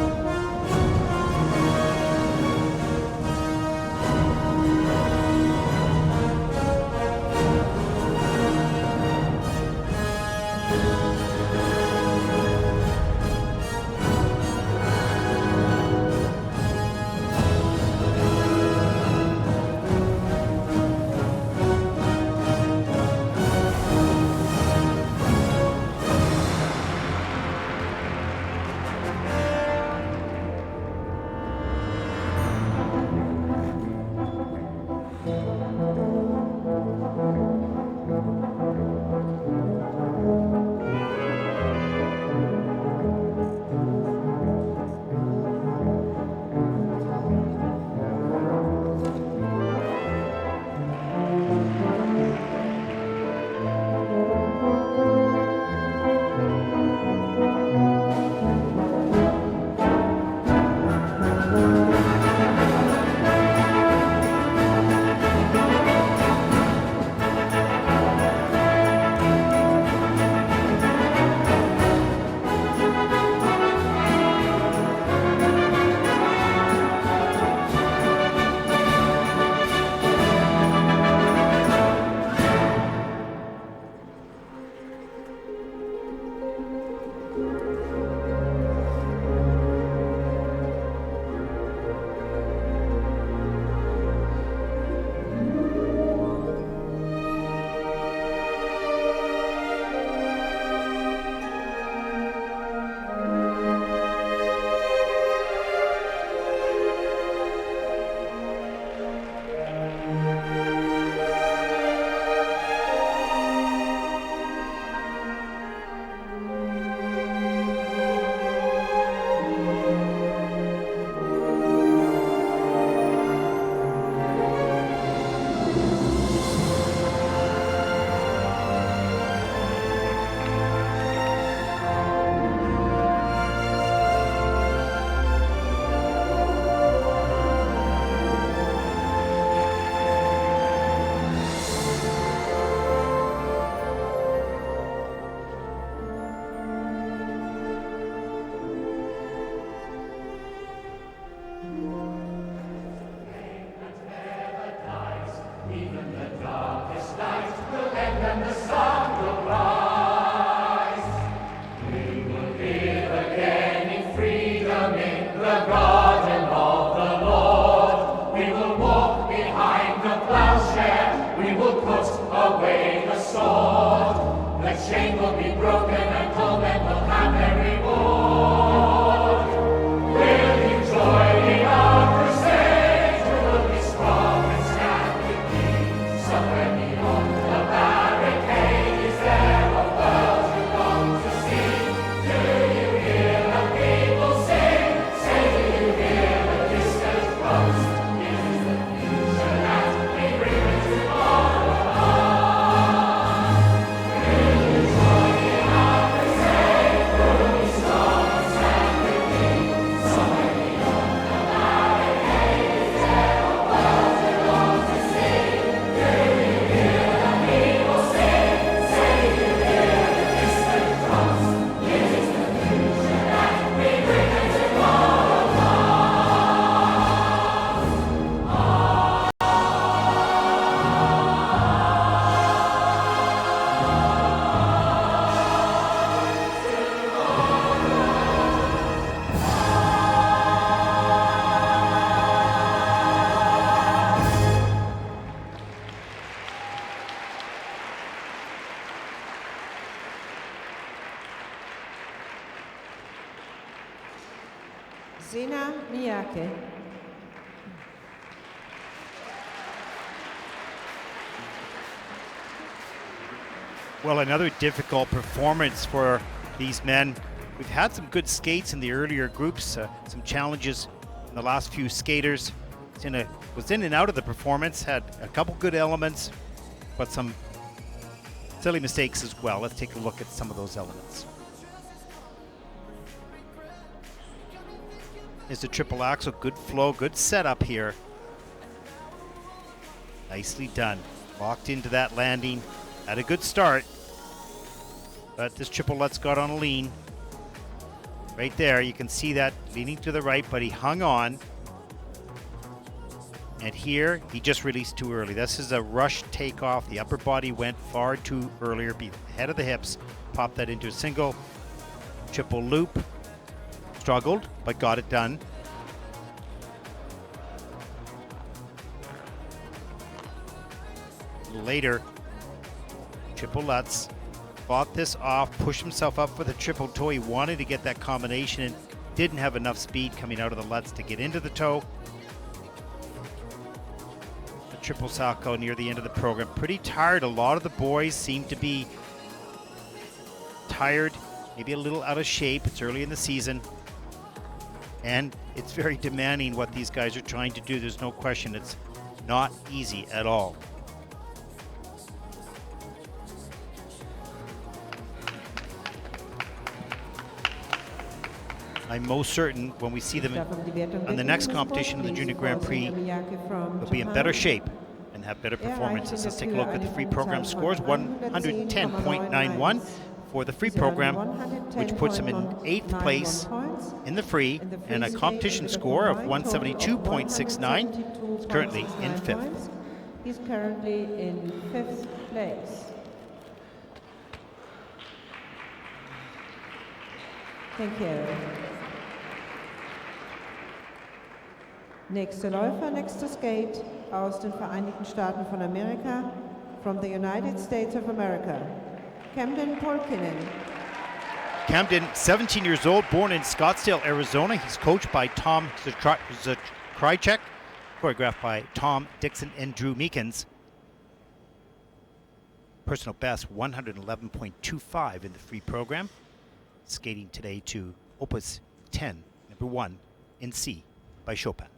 Sena Miyake. Well, another difficult performance for these men. We've had some good skates in the earlier groups, some challenges in the last few skaters. Was in and out of the performance, had a couple good elements, but some silly mistakes as well. Let's take a look at some of those elements. Is the triple axel, good flow, good setup here. Nicely done. Locked into that landing. Had a good start. But this triple Lutz got on a lean. Right there, you can see that leaning to the right, but he hung on. And here, he just released too early. This is a rush takeoff. The upper body went far too earlier, head of the hips. Popped that into a single. Triple loop. Struggled, but got it done. Later, triple Lutz fought this off, pushed himself up for the triple toe. He wanted to get that combination and didn't have enough speed coming out of the Lutz to get into the toe. The triple salchow near the end of the program. Pretty tired. A lot of the boys seem to be tired, maybe a little out of shape. It's early in the season. And it's very demanding what these guys are trying to do. There's no question. It's not easy at all. I'm most certain when we see them on the next competition of the Junior Grand Prix, they'll be in better shape and have better performances. Let's take a look at the free program scores. 110.91 for the free program, which puts him in 8th place in the free, and a competition score of 172.69, currently in 5th. He's currently in 5th place. Thank you. Nächster Läufer, nächster Skate aus den Vereinigten Staaten von Amerika, from the United States of America, Camden Pulkinen. Camden, 17 years old, born in Scottsdale, Arizona. He's coached by Tom Zhitkov, choreographed by Tom Dixon and Drew Meekins. Personal best 111.25 in the free program. Skating today to Opus 10, number 1 in C by Chopin.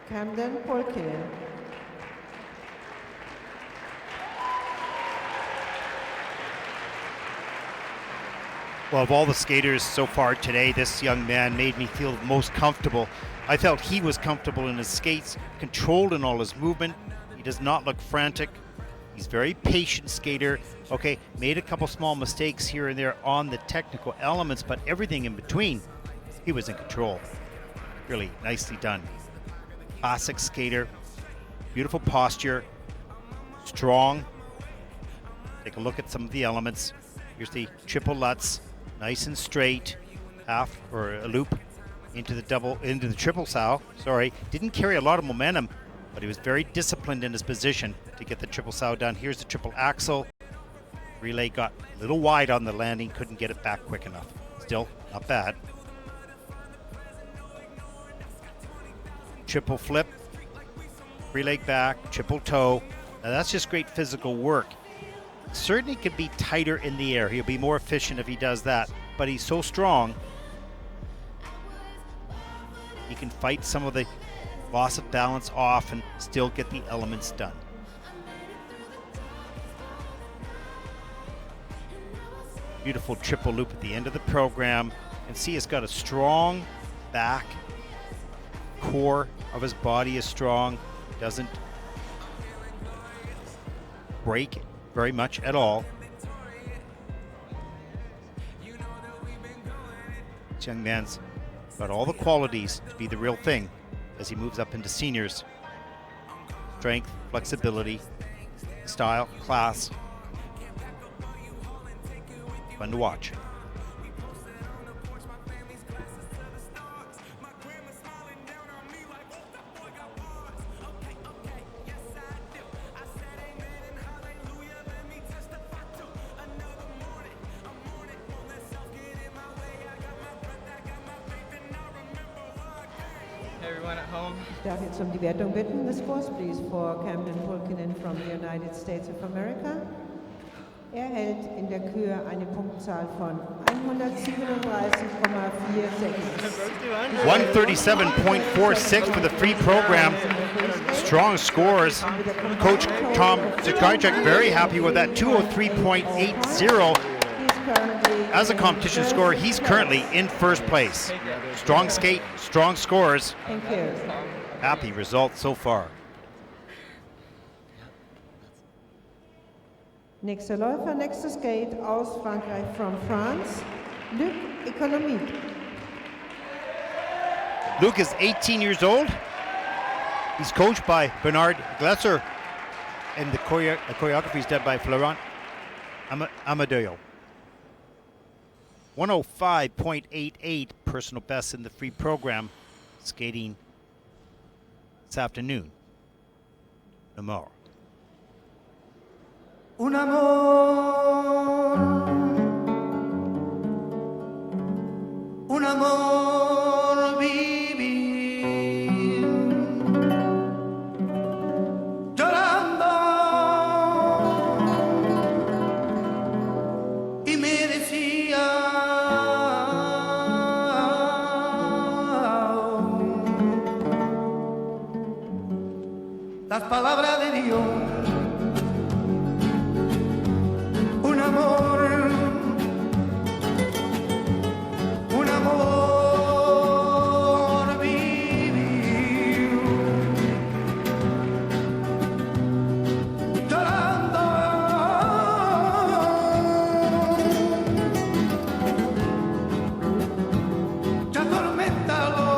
Camden Pulkinen. Well, of all the skaters so far today, this young man made me feel most comfortable. I felt he was comfortable in his skates, controlled in all his movement. He does not look frantic. He's a very patient skater. Okay, made a couple small mistakes here and there on the technical elements, but everything in between, he was in control. Really nicely done. Classic skater, beautiful posture, strong. Take a look at some of the elements. Here's the triple Lutz, nice and straight, half or a loop into the triple sow. Sorry, didn't carry a lot of momentum, but he was very disciplined in his position to get the triple sow done. Here's the triple axel. Relay got a little wide on the landing, couldn't get it back quick enough. Still, not bad. Triple flip, free leg back, triple toe. Now that's just great physical work. Certainly could be tighter in the air. He'll be more efficient if he does that, but he's so strong. He can fight some of the loss of balance off and still get the elements done. Beautiful triple loop at the end of the program. And see, he's got a strong back. Core of his body is strong. Doesn't break very much at all. This young man's got all the qualities to be the real thing as he moves up into seniors. Strength, flexibility, style, class. Fun to watch. Everyone at home. Ich darf jetzt die Wertung bitten. The scores, please, for Camden Pulkinen from the United States of America. Er hält in der Kür eine Punktzahl von 137,46. 137.46 for the free program. Strong scores. Coach Tom Zhitkov very happy with that. 203.80. As a competition score, he's currently in first place. Strong skate, strong scores. Thank you. Happy results so far. Nächster Läufer, nächster Skate aus Frankreich from France, Luc Economides. Luc is 18 years old. He's coached by Bernard Glesser, and the choreography is done by Florent Amadeo. 105.88 personal best in the free program, skating this afternoon. Tomorrow. Un amor vivir llorando y me decía las palabras de Dios. Un amor vivir llorando te atorméntalo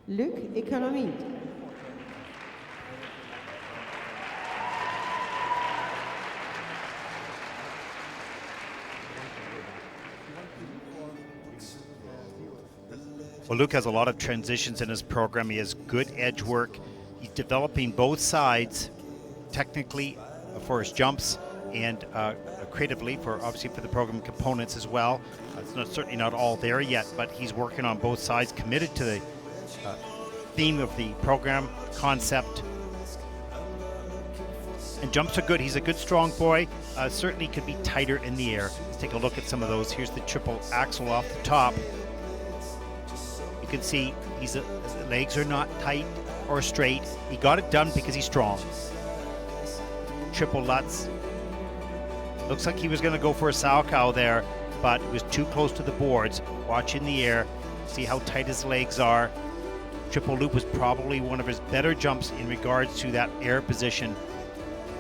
Luc Economides. Well, Luc has a lot of transitions in his program. He has good edge work. He's developing both sides technically for his jumps and creatively for obviously for the program components as well. It's certainly not all there yet, but he's working on both sides, committed to the theme of the program concept. And jumps are good. He's a good strong boy. Certainly could be tighter in the air. Let's take a look at some of those. Here's the triple axel off the top. You can see his legs are not tight or straight. He got it done because he's strong. Triple Lutz. Looks like he was going to go for a Salchow there, but it was too close to the boards. Watch in the air, see how tight his legs are. Triple loop was probably one of his better jumps in regards to that air position.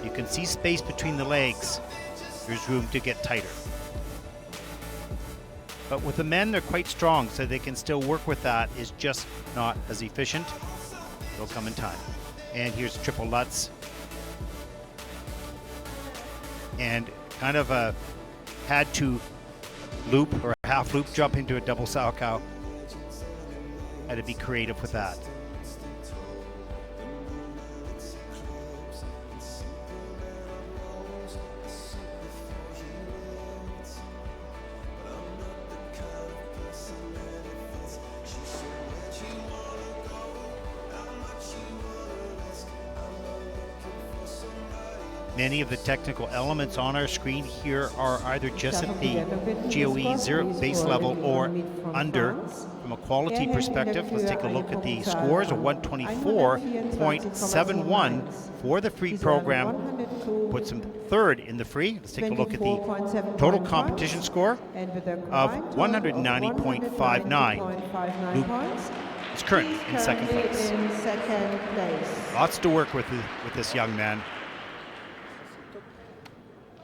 You can see space between the legs. There's room to get tighter. But with the men, they're quite strong, so they can still work with that. Is just not as efficient. It'll come in time. And here's Triple Lutz. And kind of had to loop or half loop jump into a double Salchow. Had to be creative with that. Many of the technical elements on our screen here are either just at the GOE 0 base level or under. From a quality perspective, let's take a look at the scores of 124.71 for the free program. Puts him third in the free. Let's take a look at the total competition score of 190.59. Luc is currently in second place. Lots to work with this young man.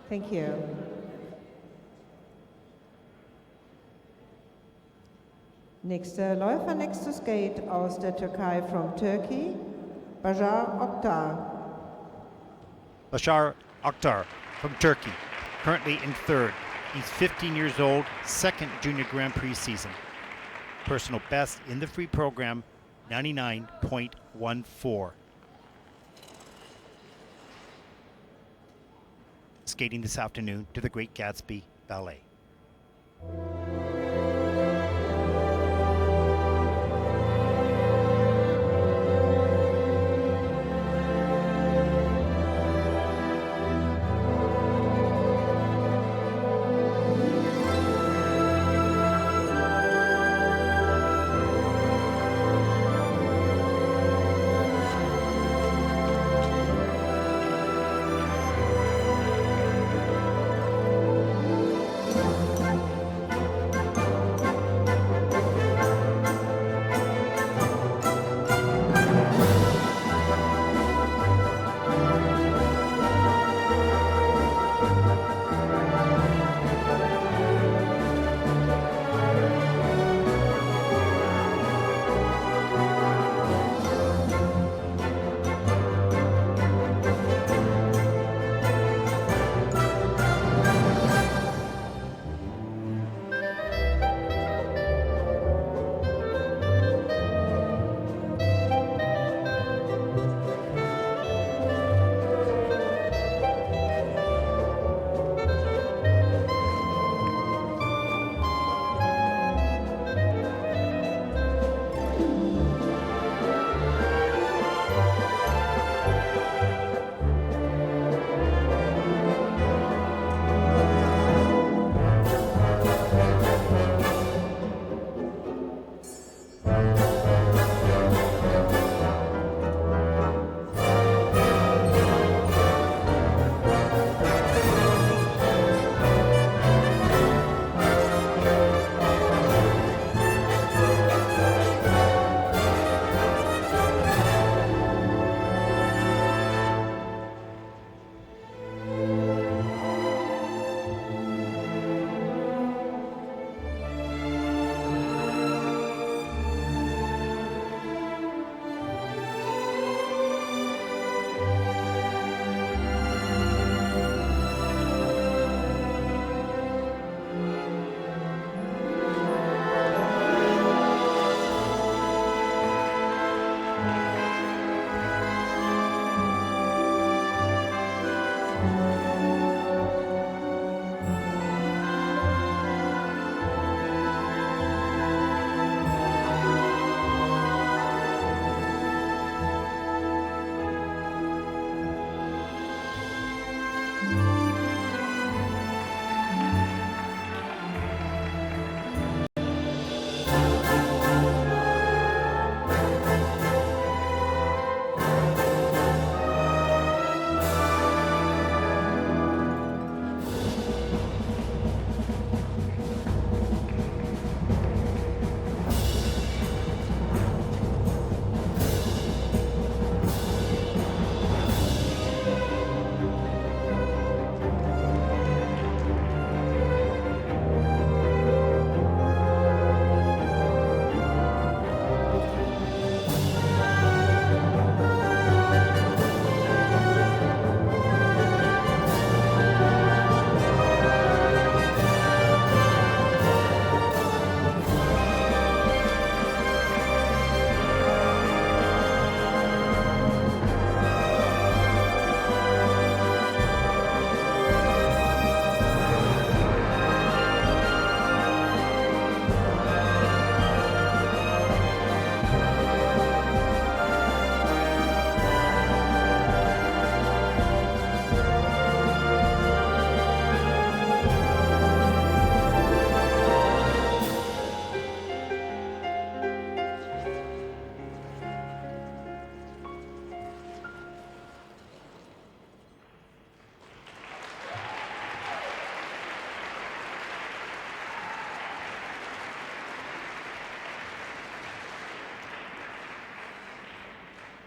Thank you. Nächster Läufer, next to skate aus der Türkei from Turkey, Bashar Oktar. Bashar Oktar from Turkey, currently in third. He's 15 years old, second Junior Grand Prix season. Personal best in the free program, 99.14. Skating this afternoon to the Great Gatsby Ballet.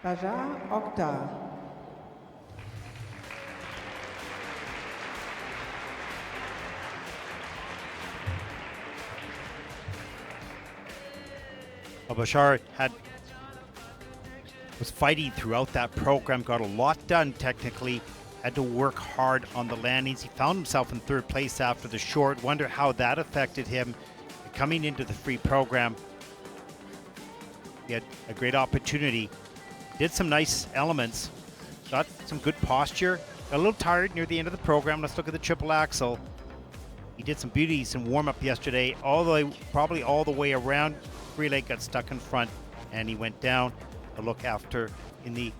Bashar Oktar. Bashar was fighting throughout that program, got a lot done technically, had to work hard on the landings. He found himself in third place after the short. Wonder how that affected him coming into the free program. He had a great opportunity, did some nice elements, got some good posture, got a little tired near the end of the program. Let's look at the triple axel. He did some beauties in warm-up yesterday, probably all the way around. Free leg got stuck in front and he went down. A look after in the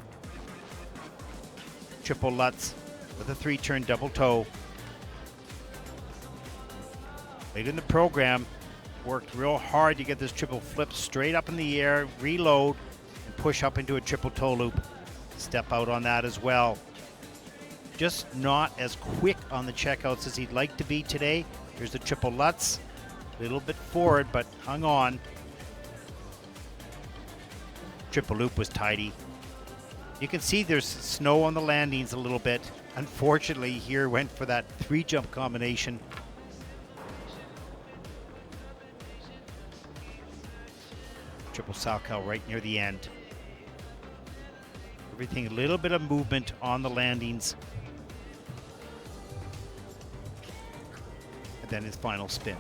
triple Lutz with a 3-turn double toe. Late in the program, worked real hard to get this triple flip straight up in the air, reload, and push up into a triple toe loop. Step out on that as well. Just not as quick on the checkouts as he'd like to be today. Here's the triple Lutz, a little bit forward, but hung on. Triple loop was tidy. You can see there's snow on the landings a little bit. Unfortunately, here went for that 3-jump combination. Triple Salchow right near the end. Everything, a little bit of movement on the landings. And then his final spin.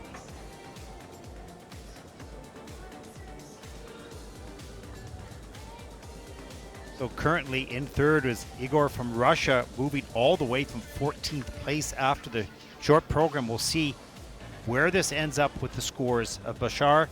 So currently in third is Igor from Russia, moving all the way from 14th place after the short program. We'll see where this ends up with the scores of Bashar.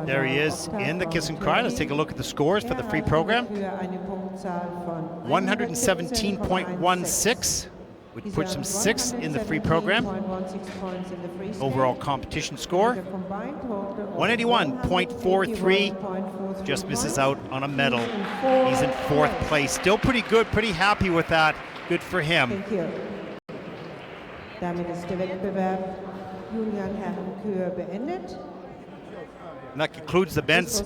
There he is in the kiss and cry. Let's take a look at the scores for the free program. 117.16, which puts him 6th in the free program. Overall competition score, 181.43. Just misses out on a medal. He's in 4th place. Still pretty good, pretty happy with that. Good for him. Thank you. Damit ist der Wettbewerb Junioren-Herren-Kür beendet. And that concludes the men's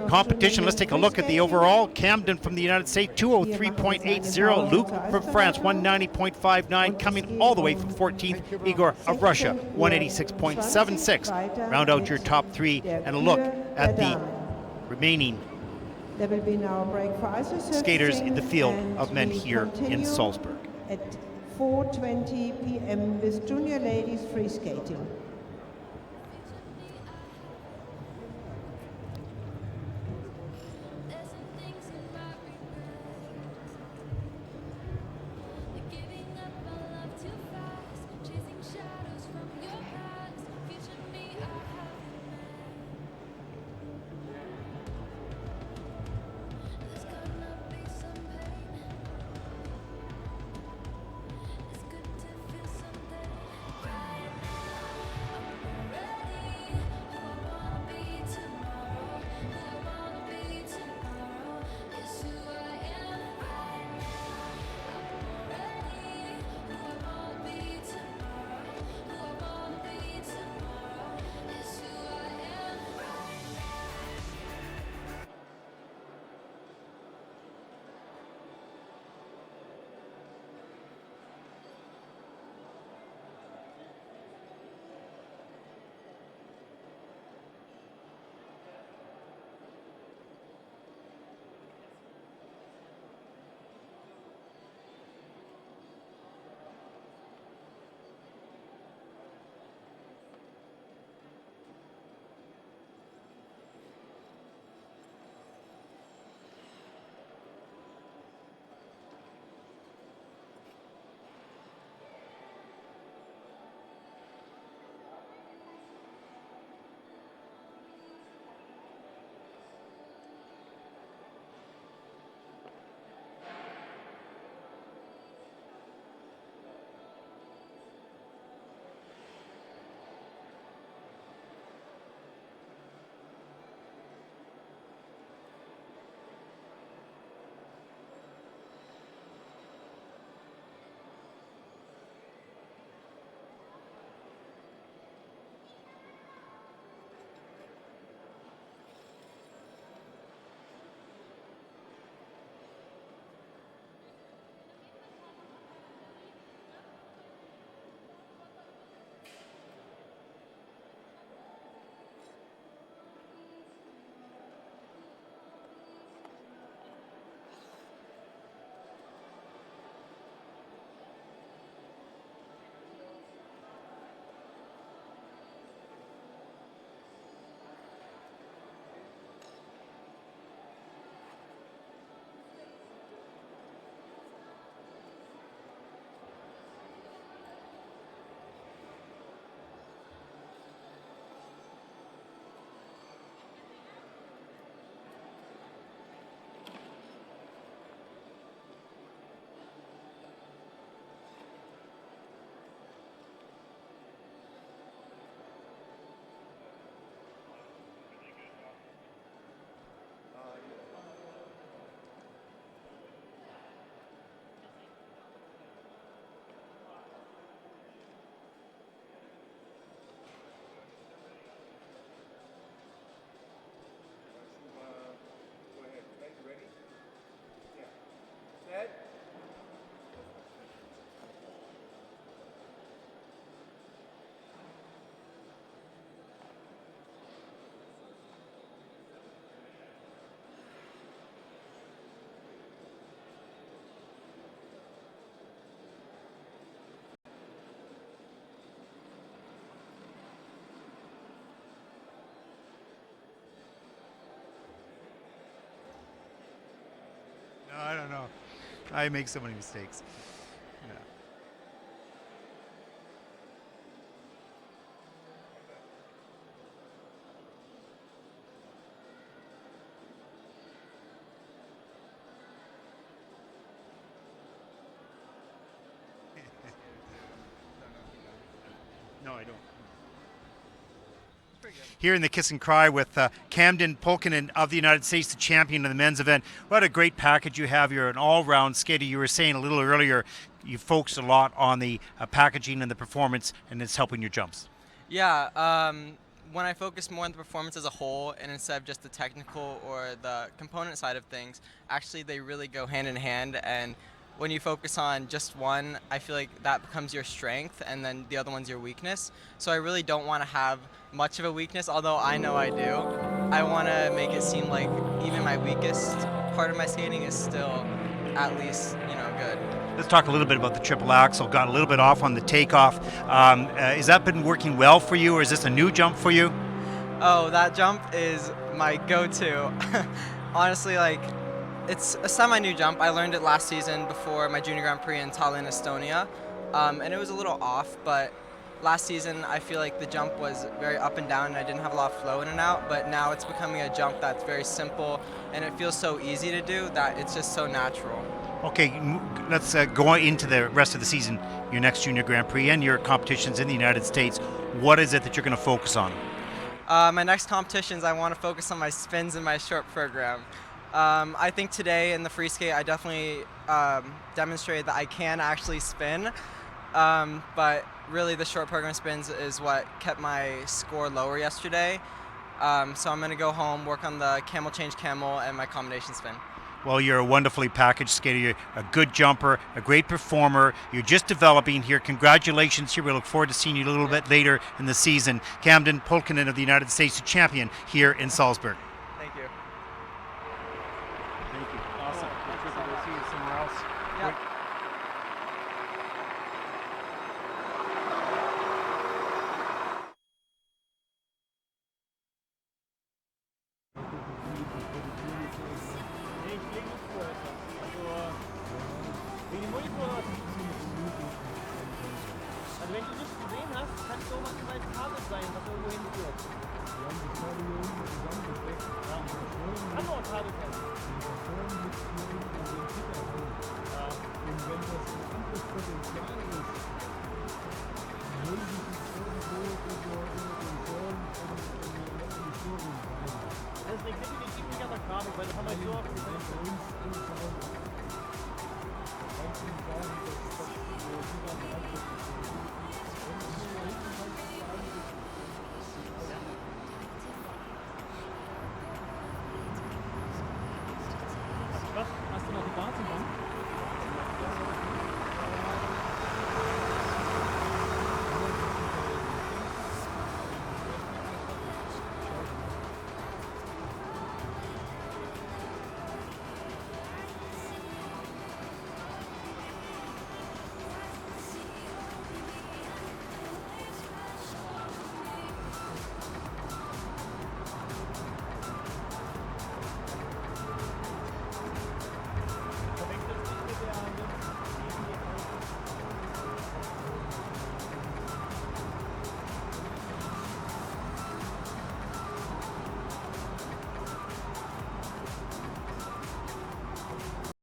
competition. Let's take a look at the overall. Camden from the United States, 203.80. Luc from France, 190.59. Coming all the way from 14th, Igor of Russia, 186.76. Round out your top 3 and a look at the remaining skaters in the field of men here in Salzburg. At 4:20 p.m. with junior ladies free skating. I don't know. I make so many mistakes. Yeah. No, I don't. Here in the Kiss and Cry with Camden Pulkinen of the United States, the champion of the men's event. What a great package you have. You're an all-round skater. You were saying a little earlier you focused a lot on the packaging and the performance, and it's helping your jumps. Yeah, when I focus more on the performance as a whole and instead of just the technical or the component side of things, actually they really go hand in hand. And when you focus on just one, I feel like that becomes your strength and then the other one's your weakness. So I really don't want to have much of a weakness, although I know I do. I want to make it seem like even my weakest part of my skating is still at least, good. Let's talk a little bit about the triple axel. Got a little bit off on the takeoff. Has that been working well for you, or is this a new jump for you? Oh, that jump is my go-to. Honestly, it's a semi-new jump. I learned it last season before my Junior Grand Prix in Tallinn, Estonia, and it was a little off, but last season I feel like the jump was very up and down and I didn't have a lot of flow in and out, but now it's becoming a jump that's very simple and it feels so easy to do that it's just so natural. Okay, let's go into the rest of the season, your next Junior Grand Prix and your competitions in the United States. What is it that you're going to focus on? My next competitions, I want to focus on my spins and my short program. I think today in the free skate I definitely demonstrated that I can actually spin, but really the short program spins is what kept my score lower yesterday. So I'm going to go home, work on the camel change camel and my combination spin. Well, you're a wonderfully packaged skater. You're a good jumper, a great performer. You're just developing here. Congratulations here. We look forward to seeing you a little bit later in the season. Camden Pulkinen of the United States, the champion here in Salzburg. Thank you. Thank you. Awesome. We'll see you somewhere else. Yeah. Also wenn du nicht gesehen hast, kann es auch manchmal Kabel sein, was irgendwo hinführt. Kann auch Kabel sein. Und wenn das ein anderes Potenzial ist, würden sie sich irgendwo über den Turm in die Störung rein. Das ist definitiv nicht an der Kabel, weil das haben wir so oft gesehen. Bei uns anschauen. Kannst du sagen, dass die dann